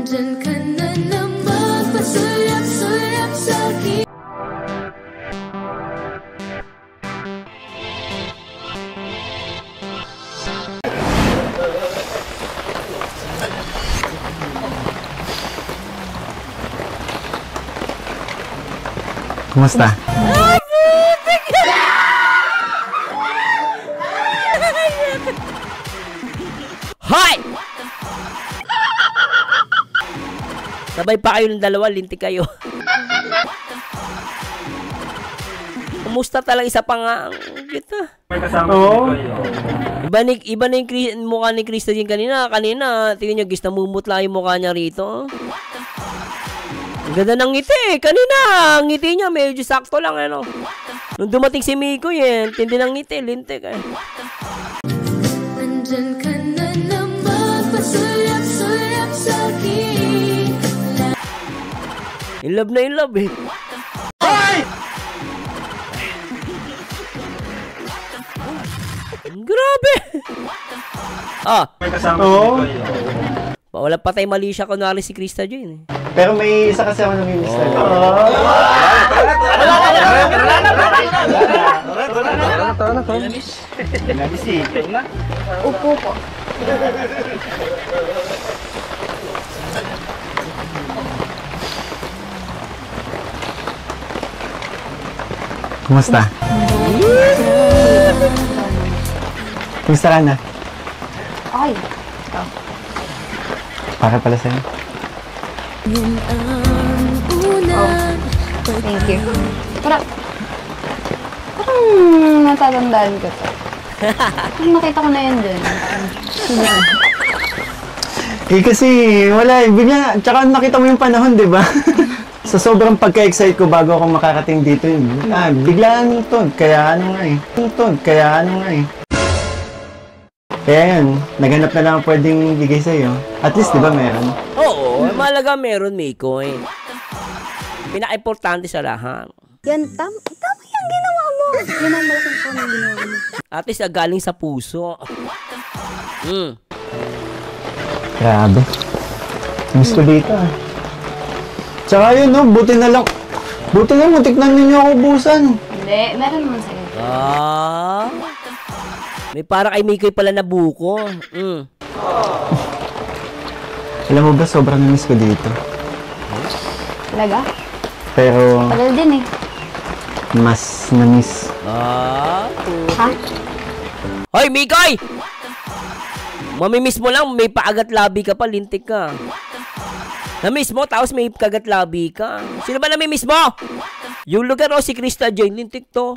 Nandyan ka na naman, pasulap-sulap sa'kin. Kumusta? Hoy! Sabay pa kayo ng dalawa, lintik kayo. Kumusta talaga, isa pa nga kita. Oo. Iba na yung mukha ni Krista din kanina. Kanina, tingnan nyo, guys, namumutla yung mukha niya rito. Ang ganda ng ngiti. Kanina, ang ngiti niya medyo sakto lang, ano. Nung dumating si Miko, yan, tindi ng ngiti, lintik, eh. Nandyan ka na naman, pasulap-sulap sa'kin. In love na in love, eh. Hoy! Grabe! Ah! Oo. Wala patay mali siya kunwari si Krista dyan, eh. Pero may isa kasi ako namimiss na. Upo po. Kumusta? Kumusta ka na? Ay. Para pala sa'yo. Yun ang una. Thank you. Parang natatandaan ko to. Parang nakita ko na yun dun. Eh kasi, wala eh. Bigla, tsaka nakita mo yung panahon, di ba? Sa sobrang pagka-excite ko bago ako makarating dito yun. Biglaan to. Kaya ano nga eh. Kaya yun, naghanap na lang ang pwedeng bigay sa'yo. At least, di ba meron? Oo, malaga meron, Miko, eh. Pinaka-importante sa lahat. Yan, tama yung ginawa mo. Yan ang malaking po ng ginawa mo. At least, galing sa puso. Grabe. Miss ko dito ah. Tsaka yun no, buti na muntik na ninyo ako ubusan. Hindi, meron naman sa'yo. May para kay Mikoy pala na buko. Alam mo ba, sobrang na-miss ko dito. Talaga? Pero, Tagal din eh. mas na-miss. Ha? Hoy, Mikoy! Mamimiss mo lang, may paagat labi ka pa, lintik ka. Na-miss mo, tapos may kagat labi ka. Sino ba namimiss mo? Yung lugar o si Krista Joy, lintik to.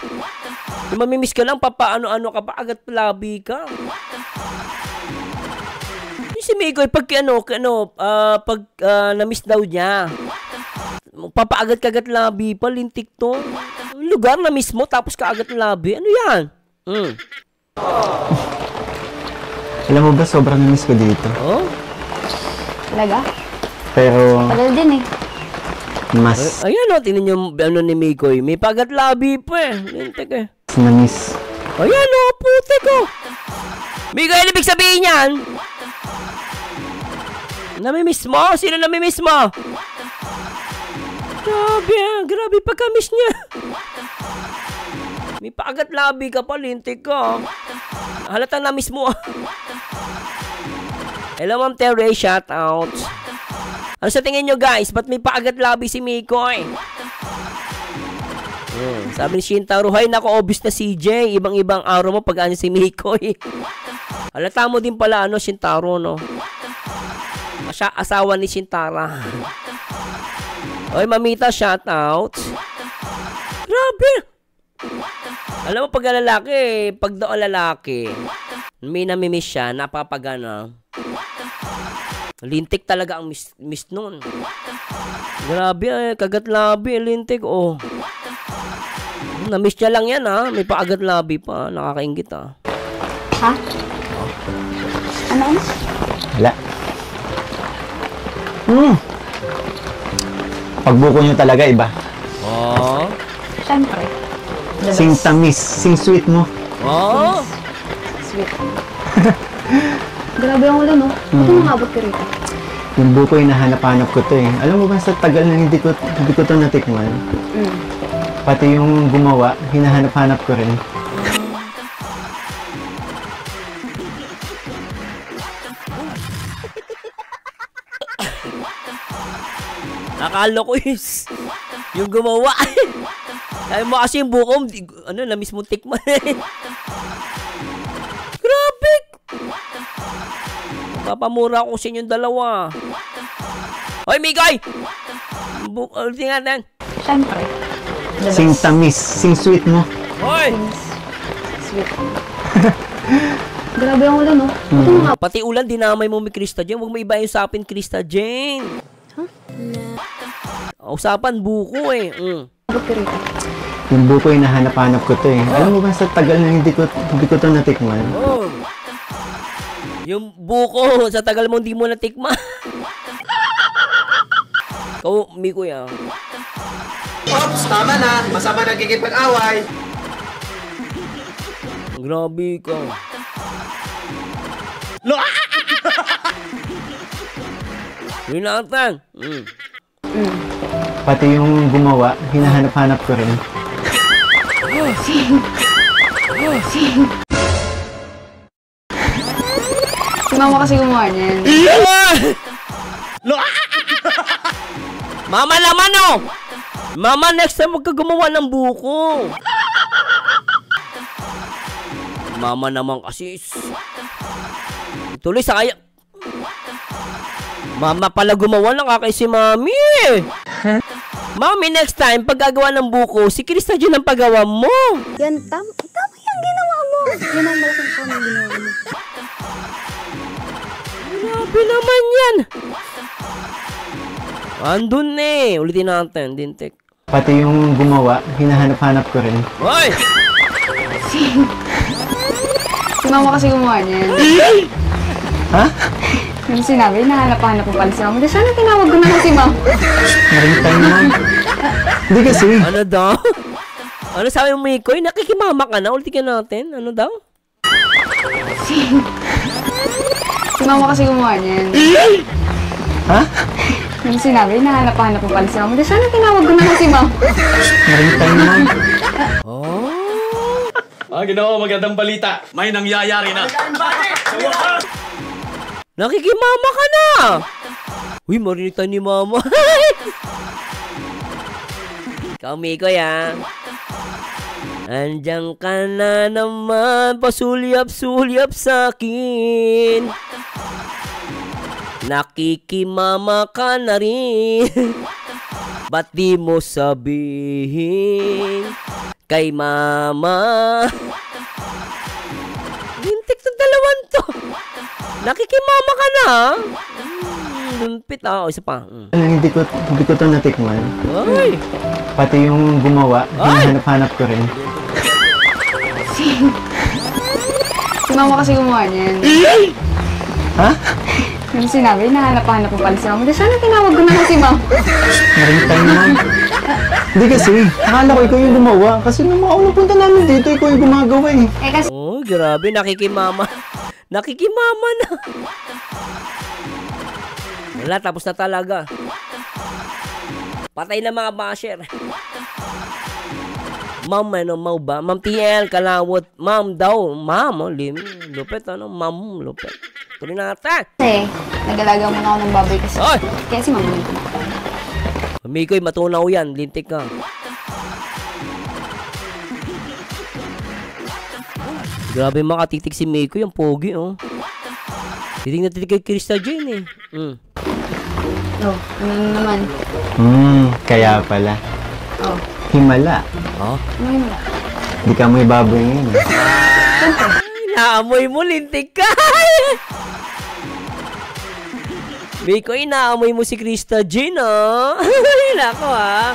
Yung mamimiss ka lang, papaano-ano ka pa, agat labi ka. Yung si Mikoy, pag na-miss daw niya, papaagat-kagat labi pa, lintik to. Yung lugar na-miss mo, tapos kaagat labi. Ano yan? Alam mo ba, sobrang na-miss ko dito. Oh? Talaga? Pero, Tagal din eh. mas Ayan o, tingnan nyo ano ni Mikoy. May pagat labi pa eh. Lintik eh. na-miss. Ayan o, putik o. Mikoy, ano ibig sabihin yan? Namimiss mo? Sino namimiss mo? Grabe ah, grabe pagka-miss niya. May pagat labi ka pa, lintik ka. Halata na-miss mo. Hello, Ma'am Terry, shout out. Ano sa tingin nyo guys? Ba't may paagat labi si Mikoy? Sabi ni Shintaro, hay nako, obvious na CJ. Ibang-ibang araw mo pag ano si Mikoy. Halata mo din pala ano, Shintaro, no? Siya asawa ni Shintara. Oy, Mamita, shout out. Grabe. Alam mo pag lalaki, pag doon lalaki, may namimiss siya, napapagana. Lintik talaga ang miss nun. Grabe eh, kagat labi, lintik, oh. Namiss niya lang yan ha, may paagat labi pa, nakakaingit ha. Ha? Ano? Wala. Pagbuko nyo talaga iba. Oh. Siyempre. Sing tamis, sing sweet mo. Oh. Sweet. Grabe ang ulan, no? Ito umabot ka rito. Yung buko yung nahanap-hanap ko to eh. Alam mo ba sa tagal na hindi ko to natikman? Pati yung gumawa, hinahanap-hanap ko rin. Akala ko is yung gumawa. Kaya mo kasi yung buko, na mismo tikman. Grabe! Papamura ko sa inyong dalawa. Hoy, Mikoy! Tingnan natin. Siyempre. Sing tamis, sing sweet mo. Hoy! Sweet. Grabe ang ulan, no? Ito nga. Pati ulan, dinamay mo may Krista Jane. Huwag mo iba yung usapin, Krista Jane. Usapan, buko eh. Yung buko yung nahanap-hanap ko to eh. Alam mo ba sa tagal na hindi ko to natikman? Oh. Yung buko, sa tagal mo hindi mo natikman. Ikaw, Mikoy ah. Ops, tama na. Masama nagkikipag-away. Grabe ka. Yun natin. Pati yung gumawa, hinahanap-hanap ko rin. Si mama kasi gumawa niyan. Mama naman oh! Mama, next time huwag ka gumawa ng buko. Mama naman kasi. Tuloy sa kaya. Mama pala gumawa ng kakay si Mami. Mami, next time, pag gagawa ng buko, si Krista Jane ang paggawa mo. Yan, tama yung ginawa mo. Yan ang malaking po ng ginawa mo. Grabe naman yan. Andun eh. Ulitin natin, Dintek. Pati yung gumawa, hinahanap-hanap ko rin. Hoy! Si mama kasi gumawa niyan. Ha? Yung sinabi, nahanap-hanap mo pala si mama. Sana tinawag ko na lang si mama. Maringtay mo. Hindi kasi. Ano daw? Ano sabi mo, Mikoy? Nakikimama ka na? Ulitin natin. Ano daw? Si mama kasi gumawa niyan. Ha? Yung sinabi, nahanap-hanap mo pala si mama. Sana tinawag ko na lang si mama. Maringtay mo. Oh. Ginoo, magandang balita. May nangyayari na. Nakikimama ka na! Uy, marinig tayo ni Mama. Ikaw, Mikoy, ah. Andiyan ka na naman, pasulyap-sulyap sa'kin. Nakikimama ka na rin. Ba't di mo sabihin kay Mama? Lintik sa dalawan to. Nakikimama ka na. Lumpit ah. O, isa pa. Hindi ko to natikman. Ay! Pati yung gumawa, hinahanap-hanap ko rin. Si mama kasi gumawa niyan. Ha? Yung sinabi, nahanap-hanap mo pala si mama. Sana tinawag ko na lang si mama. Maringtay mo. Hindi kasi. Akala ko ikaw yung gumawa. Kasi nung mga unang punta namin dito, ikaw yung gumagawa eh. Kasi Oh, grabe. Nakikimama. Nakikimama na. Wala, tapos na talaga. Patay na mga basher. Ma'am, ano, mau ba? Ma'am TL, kalawot. Ma'am daw. Ma'am, oh, lupit, ano? Ma'am, lupit. Tuloy natin. nag-alaga muna ako ng baboy kasi. Ay! Kaya si mama nito. Mikoy, matunaw yan. Lintik ka. Grabe makatitik si Mikoy. Ang pogi, oh. Titig na titig kay Krista Jane, eh. Oh, ano naman? Kaya pala. Oh, Himala. Oh? ano yun? Di ka mo ibaboy ngayon. Naamoy mo, lintik ka. Mikoy, naamoy mo si Krista Jane, oh. Nako, ha.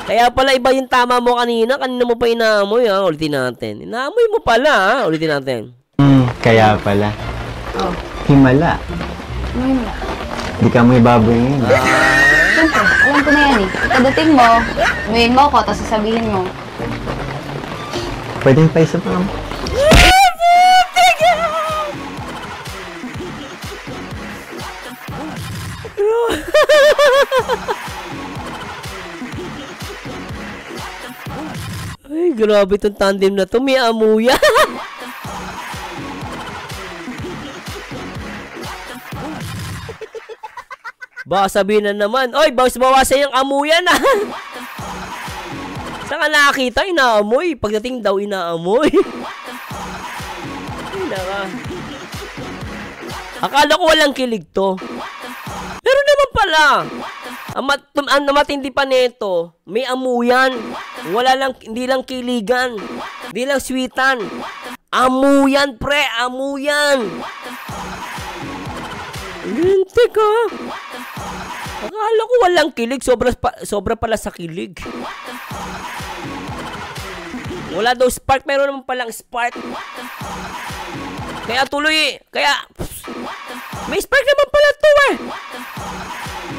Kaya pala iba yung tama mo kanina. Kanina mo pa inaamoy, ha. Ulitin natin. Inaamoy mo pala, ha. Ulitin natin. Kaya pala. Oh, Himala. ano yun? Di ka mo ibaboy ngayon. Siyempre, alam ko na yan eh. Pagdating mo, umuyin mo ako, tapos sasabihin mo, Pwede pa isa pa. Ay, grabe itong tandem na to. May amuya. Baka sabihin na naman, oy, bawasan yung amuyan ah. Saan ka nakakita? Inaamoy. Pagdating daw, inaamoy. Ay, naka. Akala ko walang kilig to. Pero naman pala. Ang matindi pa nito, may amuyan. Wala lang, hindi lang kiligan. Hindi lang sweetan. Amuyan, pre. Amuyan. Lintik ka. Akala ko walang kilig. Sobra pala sa kilig. Wala daw spark. Meron naman palang spark. Kaya tuloy. May spark naman pala to eh.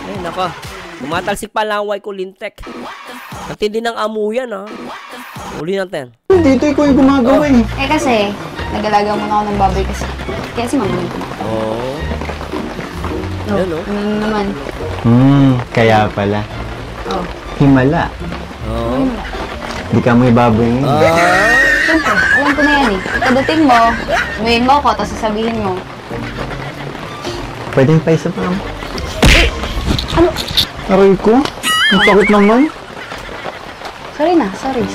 Ay, nako. Tumatalsik pa laway ko, lintek. Ang tindi ng amuyan, ha? Uli natin. Dito ikaw yung gumagawa eh. Eh kasi, nag-alaga muna ako ng baboy kasi. Kaya si mama nito. Oo. Yan, no? Ano naman? Kaya pala. Oh. Himala. Oo. Di ka may baboy ngayon. Siyempre, alam ko na yan eh. Pagdating mo, umuyin mo ako, tapos sasabihin mo. Pwedeng pa isa pa. Ano? Aray ko? Ang sakit naman. Sorry na, sorry.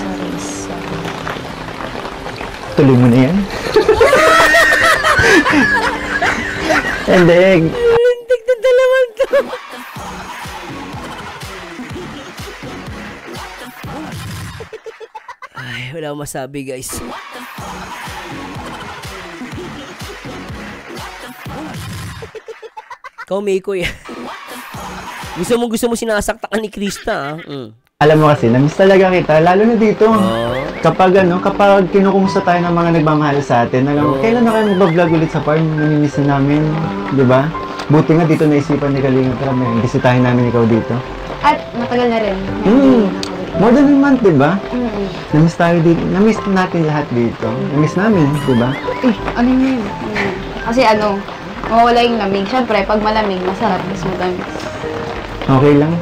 Tuloy mo na yan. Hindi. Lintik na dalawan to. Ay, wala akong masabi, guys. Ikaw, Mikoy. Gusto mo sinasaktakan ni Krista, ah. Alam mo kasi, namiss talaga kita, lalo na dito. Kapag kinukumusta tayo ng mga nagmamahal sa atin, alam mo, kailan na kayo mag-vlog ulit sa farm, namimiss na namin, di ba? Buti nga dito naisipan ni Kalinga Prab, bisitahin namin ikaw dito. At matagal na rin. More than a month, di ba? Namiss tayo dito, namiss natin lahat dito. Namiss namin, di ba? Ano yun? Kasi mawala yung lamig. Siyempre, pag malamig, masarap, mas matamis. Okay lang.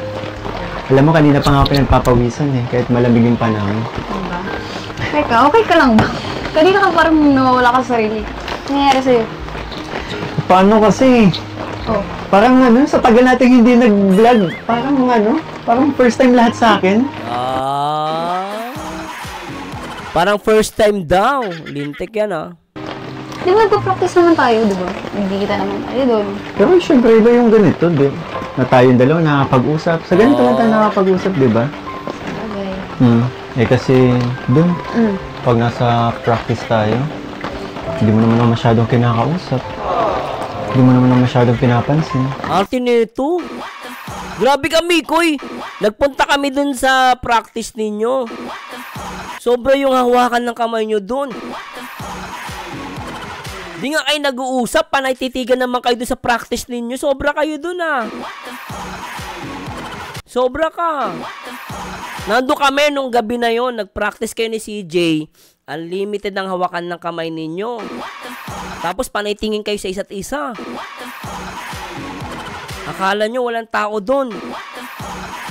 Alam mo, kanina pa nga ako pinagpapawisan eh, kahit malamig yung panahon. Diba? Teka, okay ka lang ba? Kanina ka parang nawawala ka sa sarili. Ano nangyari sa'yo? Paano kasi? Oh. Parang sa tagal natin hindi nag-vlog, parang first time lahat sa akin. Parang first time daw. Lintik yan, ah. Di ba nagpa-practice naman tayo, di ba? Hindi kita naman tayo doon. Pero syempre iba yung ganito, di na tayong dalawa nakakapag-usap. Sa ganito lang tayo nakakapag-usap, di ba? Okay. Kasi dun, pag nasa practice tayo, hindi mo naman masyadong kinakausap. Hindi mo naman masyadong pinapansin. Arte nito. Grabe ka, Mikoy. Nagpunta kami dun sa practice ninyo. Sobra yung hawakan ng kamay nyo dun. Di nga kayo nag-uusap, panay titigan naman kayo dun sa practice ninyo. Sobra kayo dun, ah. Sobra ka. Nando kami nung gabi na yon, nag-practice kayo ni CJ. Unlimited ang hawakan ng kamay ninyo. Tapos panay tingin kayo sa isa't isa. Akala nyo walang tao dun.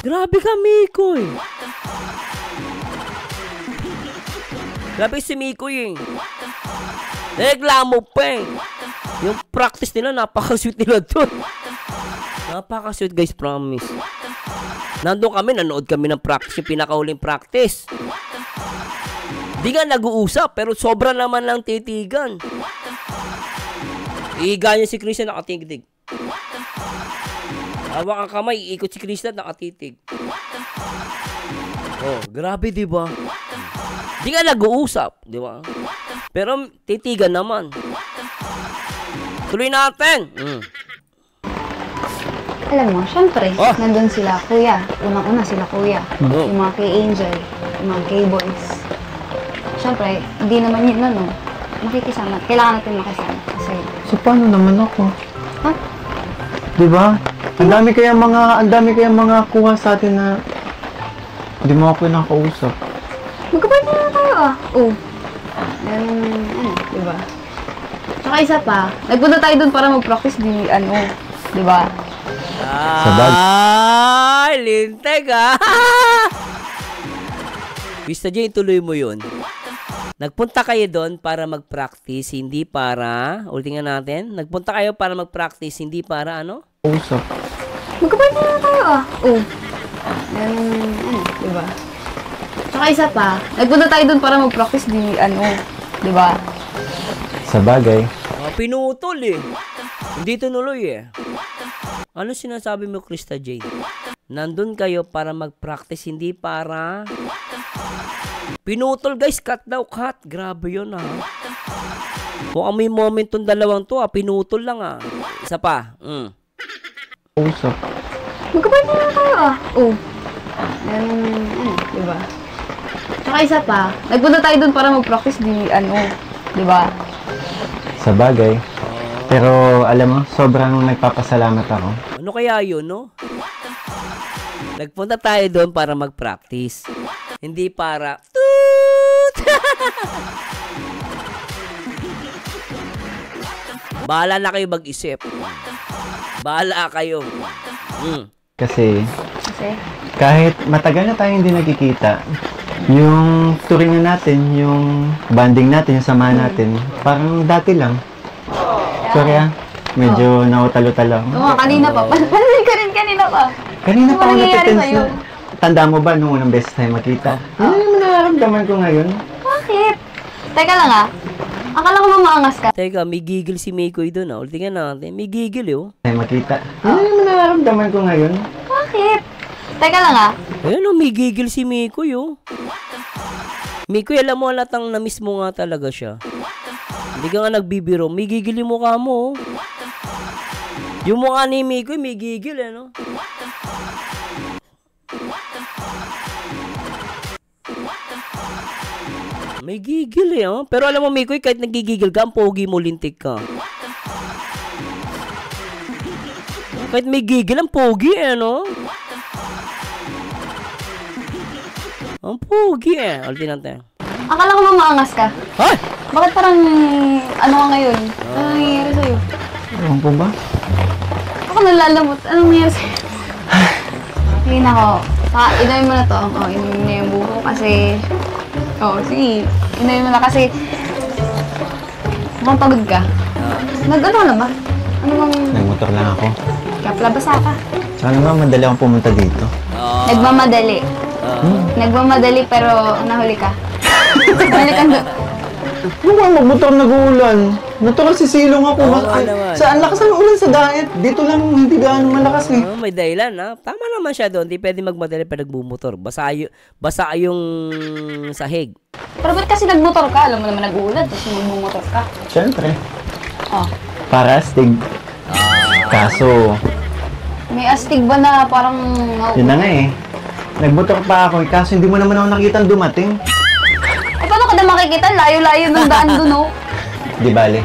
Grabe ka, Mikoy. Grabe si Mikoy, eh. Reklamo pa eh. Yung practice nila, napaka-sweet nila doon. Napaka-sweet, guys, promise. Nandun kami, nanood kami ng practice, yung pinakahuling practice. Di nga nag-uusap, pero sobra naman lang titigan. Iiga niya si Krista, nakatigdig. Hawak ang kamay, iikot si Krista, nakatitig. Oh, grabe, di ba? Di nga nag-uusap, di ba? Pero titigan naman. Tuloy natin. Alam mo, syempre, nandun sila, kuya. Unang-una sila, kuya. Yung mga kay Angel, yung mga kay boys. Syempre, hindi naman yun, makikisama. Kailangan natin makisama. Kasi, So, paano naman ako? ha? Di ba? Ang dami kaya mga kuha sa atin na hindi mo ako nakausap. Magkapit na tayo, ah. Oh. Diba? Tsaka isa pa, nagpunta tayo dun para mag-practice, di ba? Ay, lintek ah. Krista J, tuloy mo yun. Nagpunta kayo doon para mag-practice, hindi para, ulitin nga natin, nagpunta kayo para mag-practice, hindi para ano? Usap. Magkapit na tayo ah. Oo. Diba? Tsaka isa pa, nagpunta tayo doon para mag-practice, diba? Sa bagay. Pinutol eh. Hindi tunuloy eh. Ano sinasabi mo, Krista J? Nandun kayo para mag-practice, hindi para... Pinutol guys, cut daw, cut. Grabe yun ah. Mukhang may moment tong dalawang to ah. Pinutol lang ah. Isa pa. Usap. Magkapit na tayo ah. Oo. Diba? Tsaka isa pa, nagpunta tayo doon para mag-practice, diba? Sa bagay. Pero alam mo, sobrang nagpapasalamat ako. Ano kaya yun, no? Nagpunta tayo doon para mag-practice. Hindi para... Toot! Bahala na kayo mag-isip. Bahala kayo. Kasi Kasi, kahit matagal na tayong hindi nagkikita, yung turingan natin, yung banding natin, yung samahan natin, parang dati lang. Sorry ah, medyo nawatalo-talo ako. oo, kanina pa. Pansin ka rin kanina pa. Kanina Ano pa ako nangyayari natitense sa'yo? na. Tanda mo ba nung unang beses tayo makita? Ano yung nararamdaman ko ngayon? Bakit? Teka lang ah. Akala ko ba maangas ka? Teka, may gigil si Mikoy doon ah. Ulitin natin. May gigil yun. Tayo makita. Ano yung nararamdaman ko ngayon? Bakit? Teka lang ah. Ayun oh, may gigil si Mikoy oh. Mikoy, alam mo halatang na-miss mo nga talaga siya. Hindi ka nga nagbibiro. May gigil yung mukha mo oh. Yung mukha ni Mikoy, may gigil eh no. May gigil eh oh. Pero alam mo Mikoy, kahit nagigigil ka, ang pogi mo, lintik ka. Kahit may gigil, ang pogi eh no. Ang pogi eh. Ulitin natin. Akala ko ba maangas ka? Ay! Bakit parang ano ka ngayon? Ano nangyayari sa'yo? Ewan po ba? Ako nalalamot. Anong nangyayari sa'yo? Sige na ako. Inayin mo na to. Oo, inayin mo na yung buko kasi... Oo, sige. Inayin mo na kasi... Mukhang pagod ka. Nag-ano ka na ba? Ano bang... Nagmotor lang ako. Kapla, basa ka. Saka naman madali akong pumunta dito. Nagmamadali. Nagmamadali pero nahuli ka. Nahuli ka doon. Ano ba magmotor nag-uulan? Natural sisilong ako. Oo nga naman. Ang lakas ng ulan sa diet. Dito lang hindi gaano malakas eh. May dahilan ha. Tama naman siya doon. Hindi pwede magmadali pa nagbumotor. Basa yung sahig. Pero ba't kasi nagmotor ka? Alam mo naman nag-uulan tapos magmumotor ka. Siyempre. Oh. Para astig. Kaso, May astig ba na parang... yun na nga eh. Nagmotor pa ako eh. Kaso hindi mo naman ako nakita dumating. Eh, paano ka na makikita? Layo-layo ng daan doon, oh. Di bale.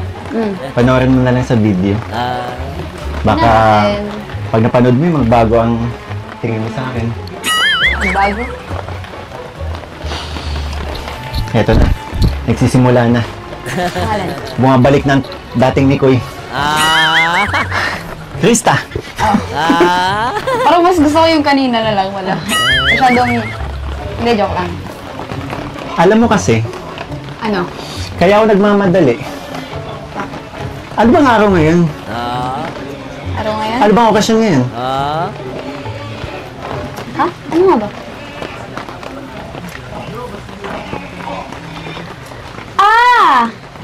Panoorin mo na lang sa video. Baka Naman. pag napanood mo yun, magbago ang tingin mo sa akin. Ang bago. Eto na. Nagsisimula na. Pangalan. Bumabalik ng dating Mikoy. Krista! Parang mas gusto ko yung kanina na lang. Wala. Masyadong... Hindi, joke lang. Alam mo kasi, Ano? kaya ako nagmamadali. Ano bang araw ngayon? Araw ngayon? Ano bang okasyon ngayon? Ha? Ano nga ba?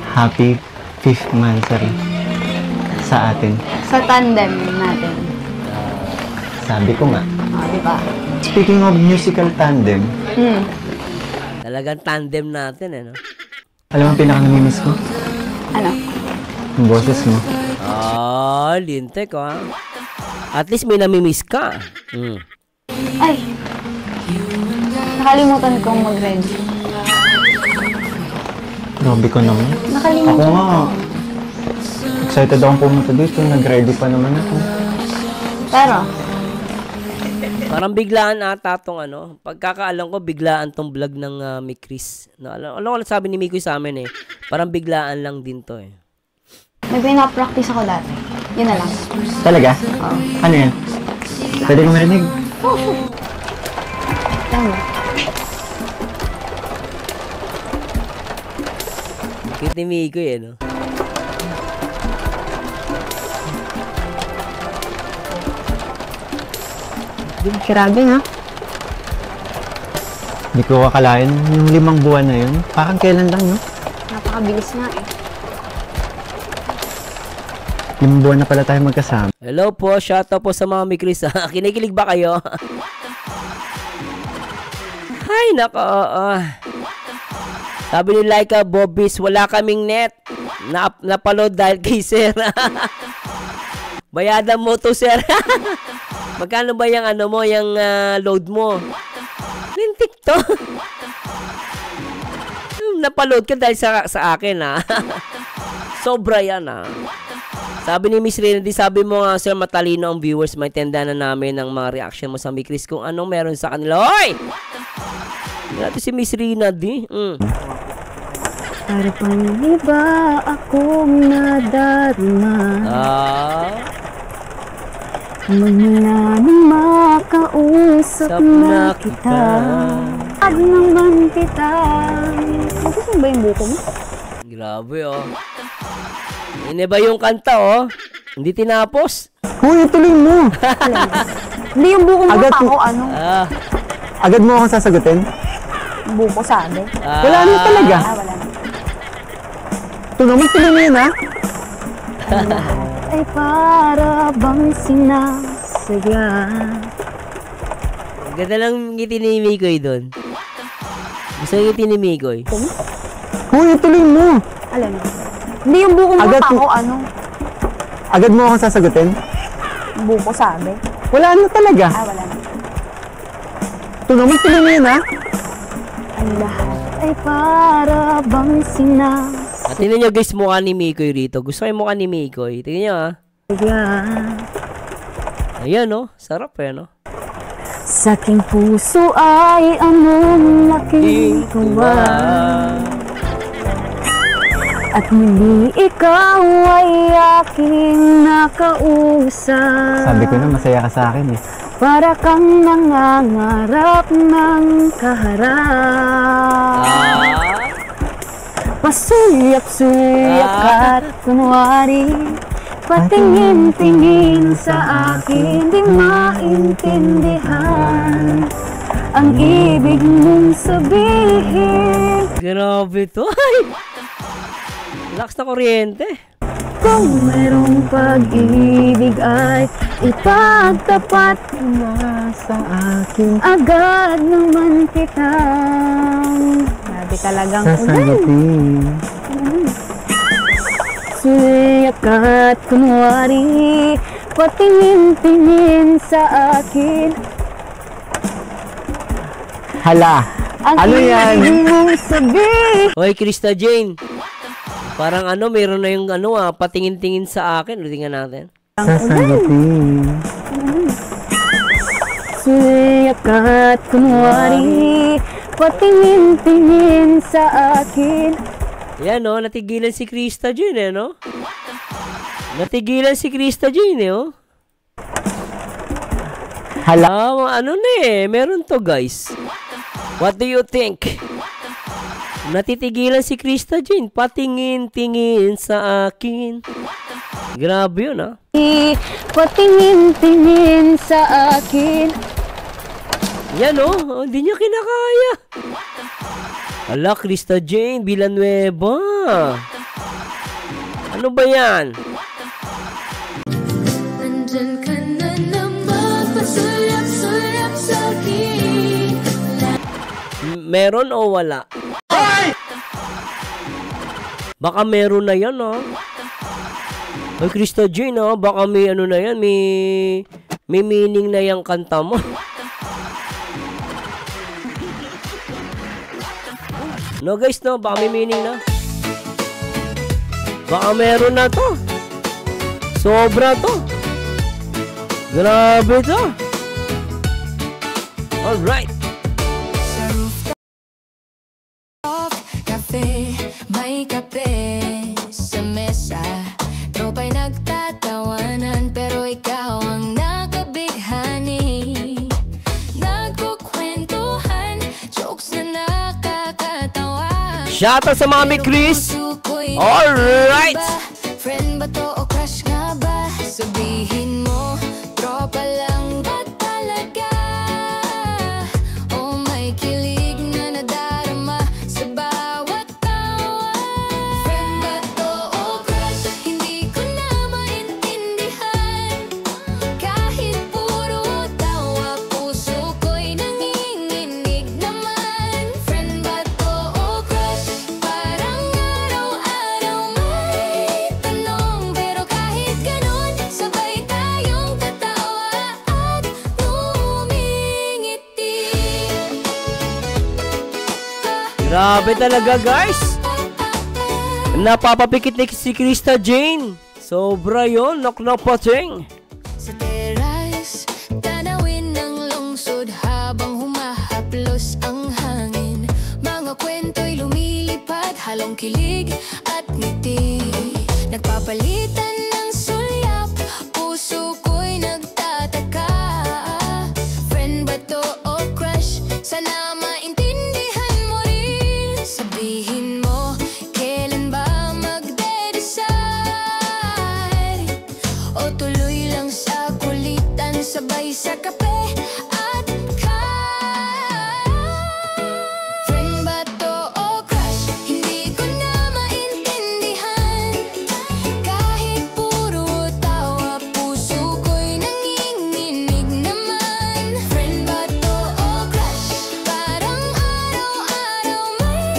Happy 5th monthsary sa atin. Sa tandem natin. Sabi ko nga. Di ba? Speaking of musical tandem, Talagang tandem natin eh no. alam mo ang pinaka-namimiss ko? Ano? Yung boses mo. Lintek ha. At least may namimiss ka. Ay! Nakalimutan kong mag-ready. Grabe ko naman. Nakalimutan Ako nga. Excited akong pumunta dito. Nag-ready pa naman ako. Pero, Parang biglaan ata tong ano. Pagkakaalam ko, biglaan tong vlog ng Mick Chris. No, alam ko sabi ni Mikoy sa amin eh. Parang biglaan lang din to eh. may pinapractice ako dati. Yun na lang. Talaga? Oo. Ano yan? Pwede ko marinig. Tama. Cute ni Miko eh, no? Grabe nga. Hindi ko kakalain. Yung 5 buwan na yun. Parang kailan lang, no? Napakabilis nga eh. 5 buwan na pala tayo magkasama. Hello po, shoutout po sa mga Mikris. Kinikilig ba kayo? Ay, nako. Sabi ni Laika Bobis, wala kaming net. Napaload dahil kay Sir. Bayadan mo to, Sir. Magkano ba yung ano mo, yung load mo? Lintik to. Napaload ka dahil sa akin, ha. Sobra yan, ha. Sabi ni Miss Rina, di sabi mo nga, Sir, matalino ang viewers, may tenda na namin ang mga reaction mo sa Mikris kung anong meron sa kanila. Hoy! Natin si Miss Rina, di. Para pang iba akong nadarama. Mula nang makausap na kita. At naman kita. Gusto ba yung buko mo? Grabe, oh. Ini ba yung kanta, oh? Hindi tinapos. Huy, ituloy mo! Hindi yung buko mo Agad pa mo. ako, ano? Agad mo akong sasagutin? Buko sabi. Wala na talaga. Wala na. Ito naman, tuloy mo yun, ha? Ay para bang sinasadya. Ganda lang ngiti ni Mikoy doon. Gusto yung ngiti ni Mikoy. Huy, ituloy mo! Alam mo? Hindi yung buko mo Agad pa mo. ako, ano? Agad mo akong sasagutin? Buko sabi. Wala na talaga. Wala na. Ito naman, tuloy mo yun, ha? Ang lahat ay para bang sinasadya. Tingnan nyo guys, mukha ni Mikoy rito. Gusto kayo mukha ni Mikoy. Tingnan nyo, ha. Ayan, oh. Sarap, eh, no? Sa aking puso ay anong laking tuwa. At muli ikaw ay aking nakausap. Sabi ko na, masaya ka sa akin, eh. Para kang nangangarap ng kaharap. Pasuyap-suyap ka't kunwari, patingin-tingin sa akin, di maintindihan ang ibig mong sabihin. Grabe to. Ay! Relax na kuryente. Kung mayroong pag-ibig ay ipagtapat mo na sa akin, agad naman kitang grabe talagang Sasagutin. suyak at kunwari, patingin-tingin sa akin. Hala! Ano yan? Ang ibig mong sabihin. Hoy, Krista Jane. Parang ano, meron na yung ano, patingin-tingin sa akin. Tingnan natin. Sasagutin. Suyak at kunwari, patingin-tingin sa akin. Yan, no? Natigilan si Krista Jane, eh, no? Natigilan si Krista Jane, eh, oh. Hala! Ano na, eh. Meron to, guys. What do you think? Natitigilan si Krista Jane. Patingin-tingin sa akin. Grabe yun, ha? Patingin-tingin sa akin. Yan, oh. Hindi niya kinakaya. Ala, Krista Jane Villanueva. Ano ba yan? Nandyan ka na naman, pasulap-sulap sa akin. Meron o wala? Baka meron na yan, ha? Ay, Krista Jane, ha? Baka may ano na yan, may meaning na yung kanta mo. No, guys, no? Baka may meaning na. Baka meron na to. Sobra to. Grabe to. Alright. Kape, may kape sa mesa. Tropa'y nagtatawanan, pero ikaw ang nakabighani. Shoutout sa Mami Chris. Alright. Friend ba to o crush nga ba? Sabihin mo, tropa lang ba talaga? O may kilig na nadarama sa bawat tawa? Friend ba to o crush? Hindi ko na maintindihan. Kahit puro tawa, puso ko'y nanginginig naman. Friend ba to o crush? Parang araw-araw may tanong, pero kahit ganun, sabay tayong tatawa at ngumingiti. Grabe talaga, guys. Napapapikit ni si Krista Jane. Sobra yun, knock-knock pating. Sa teras, tanawin ng lungsod habang humahaplos ang hangin. Mga kwento'y lumilipad, halong kilig at ngiti. Nagpapalitan ng sulyap, puso ko'y nagtataka. Friend ba to o crush? Sana maintindihan mo rin. Sabihin mo, kailan ba magde-decide? O tuloy lang sa kulitan, sabay sa kape at friend ba to o crush? Hindi ko na maintindihan. Kahit puro tawa, puso ko'y nanginginig naman. Friend ba to o crush? Parang araw-araw may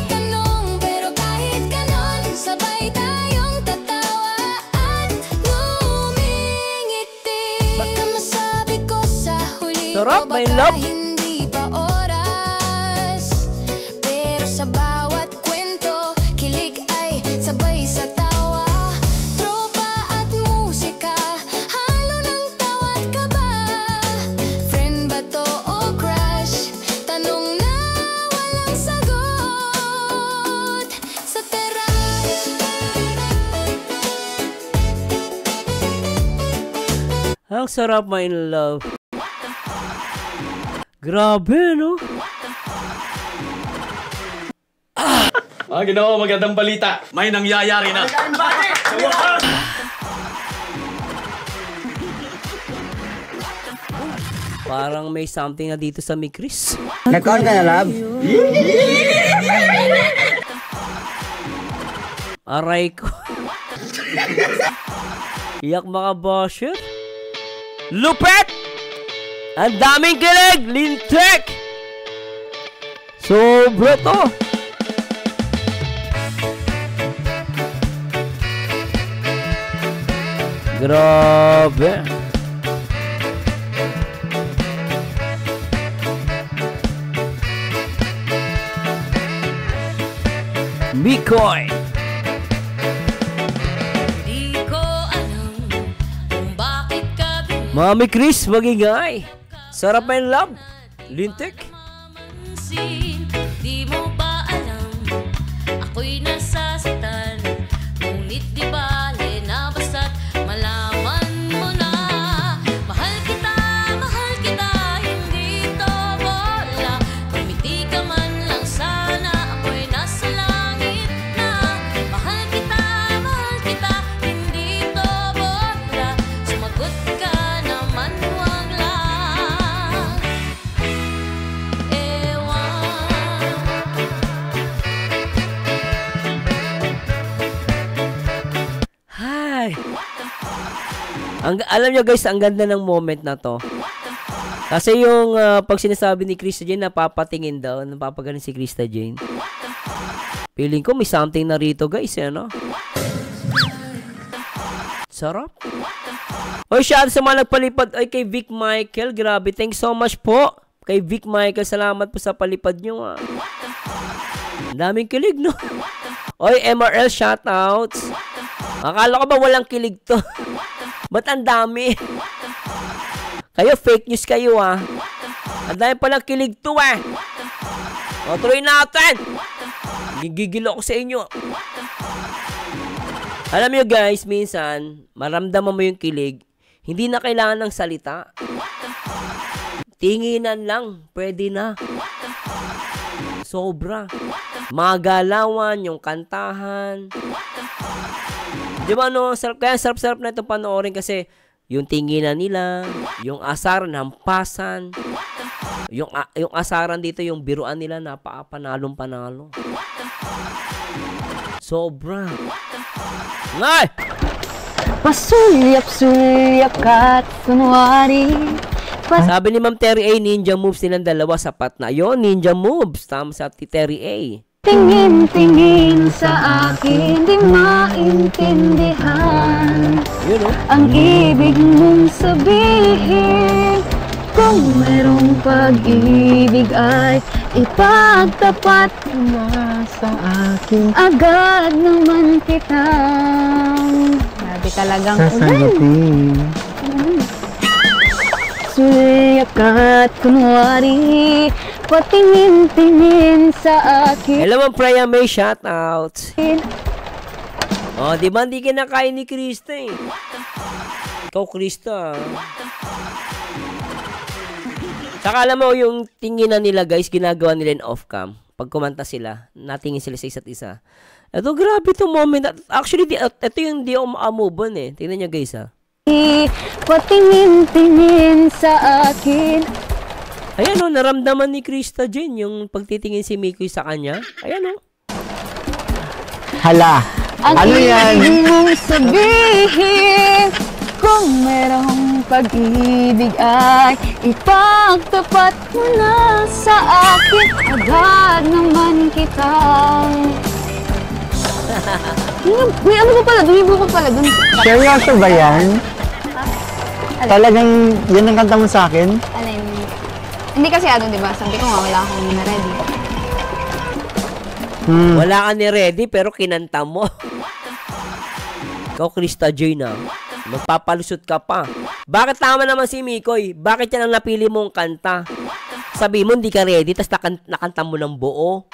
tanong, pero kahit ganon, sabay tayong tatawa at ngumingiti. Baka masabi ko sa huli, Sarap, o my baka love. hindi pa oras. Pero sa bawat kwento, kilig ay sabay sa tawa. Tropa at musika, halo ng tawa't kaba. Friend ba to o crush? Tanong na walang sagot sa teras. Ang sarap, my love. Grabe, no? Ginoo, magandang balita. May nangyayari na. Parang may something na dito sa Mi Chris. Nag-on ka na, love? Aray ko. Iyak mga basher. Lupet! Ang daming kilig! Lintek! Sobra to! Grabe! Mikoy! Di ko alam kung bakit ka Mami Chris, magingay! Sarap my love! Lintek! binamansin. Di mo ba alam ako'y nasasaktan? Ngunit di bale na basta't malaman mo na. Mahal kita, hindi to bola. Kumiti ka man lang sana, ako'y nasa langit na. Mahal kita, hindi to bola. Sumagot ka naman, huwag lang Hi! Alam nyo guys, ang ganda ng moment na to. Kasi yung pag sinasabi ni Krista Jane, napapatingin daw, napapagaling si Krista Jane. Feeling ko may something na rito guys, no? Sarap. Oy, shout out sa mga nagpalipad. Ay, kay Vic Michael, grabe. Thanks so much po. Kay Vic Michael, salamat po sa palipad nyo. Ang daming kilig, no? Oy, MRL, shoutouts. Akala ko ba walang kilig to? Ba't ang dami? Kayo, fake news kayo, ah. Ang dami palang kilig to, eh. O, tuloy natin. Gigigil ako sa inyo. Alam nyo, guys, minsan, maramdaman mo yung kilig, hindi na kailangan ng salita. Tinginan lang, pwede na. Sobra. Mga galawan, yung kantahan. Di ba no? Kaya sarap-sarap na itong panoorin kasi yung tinginan nila, yung asaran, hampasan, yung asaran dito, yung biruan nila, panalong-panalo. Sobra. Ngay! Pasulyap-sulyap ka't kunwari. Sabi ni Ma'am Terry A, ninja moves nilang dalawa, sapat na. Yun, ninja moves. Tama sa Terry A. Tingin-tingin sa akin, di maintindihan Yun, oh. ang ibig mong sabihin. Kung merong pag-ibig ay ipagtapat mo na sa akin. Agad naman kitang grabe talagang Sasagutin. Sulyap ka't kunwari, patingin-tingin sa akin. Hello, Ma'am Freya May, shoutout. Oh, di ba hindi kinakain ni Krista eh? Ikaw, Krista. Saka alam mo, yung tinginan nila guys, ginagawa nila in off-cam. Pag kumanta sila, natingin sila sa isa't isa. Ito, grabe itong moment. Actually, ito yung di ako move on eh. Tingnan nyo guys ha. Patingin-tingin sa akin. Ayan o, naramdaman ni Krista Jane yung pagtitingin si Mikoy sa kanya. Ayan o. Hala. Ano yan? Ang ibig mong sabihin, kung merong pag-ibig ay ipagtapat mo na sa akin. Agad naman kitang Uy, ano ba pala? Dumibo ko pala dun. Seryoso ba yan? Talagang yan ang kanta mo sa akin? Alin? Hindi kasi ano, di ba? Sabi ko nga, wala akong na-ready. Wala ka ni ready pero kinanta mo. Ikaw, Krista Jane na. Magpapalusot ka pa. Bakit tama naman si Mikoy? Bakit yan ang napili mong kanta? Sabi mo, hindi ka ready, tapos nakanta mo ng buo.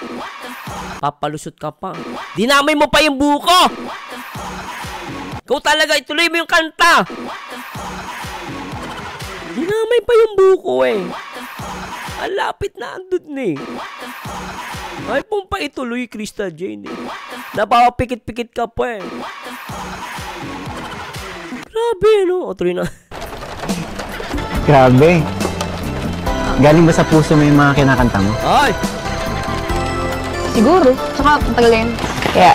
Papalusot ka pa. Dinamay mo pa yung buko! Ikaw talaga, ituloy mo yung kanta! Dinamay pa yung buko eh. Ang lapit na andun eh. Ay pong pa ituloy, Krista Jane eh. Napapikit-pikit ka pa eh. Grabe, no? O, tuloy na. Grabe. Galing ba sa puso mo yung mga kinakanta mo? Ay! Siguro. Tsaka, tagal yun. Kaya,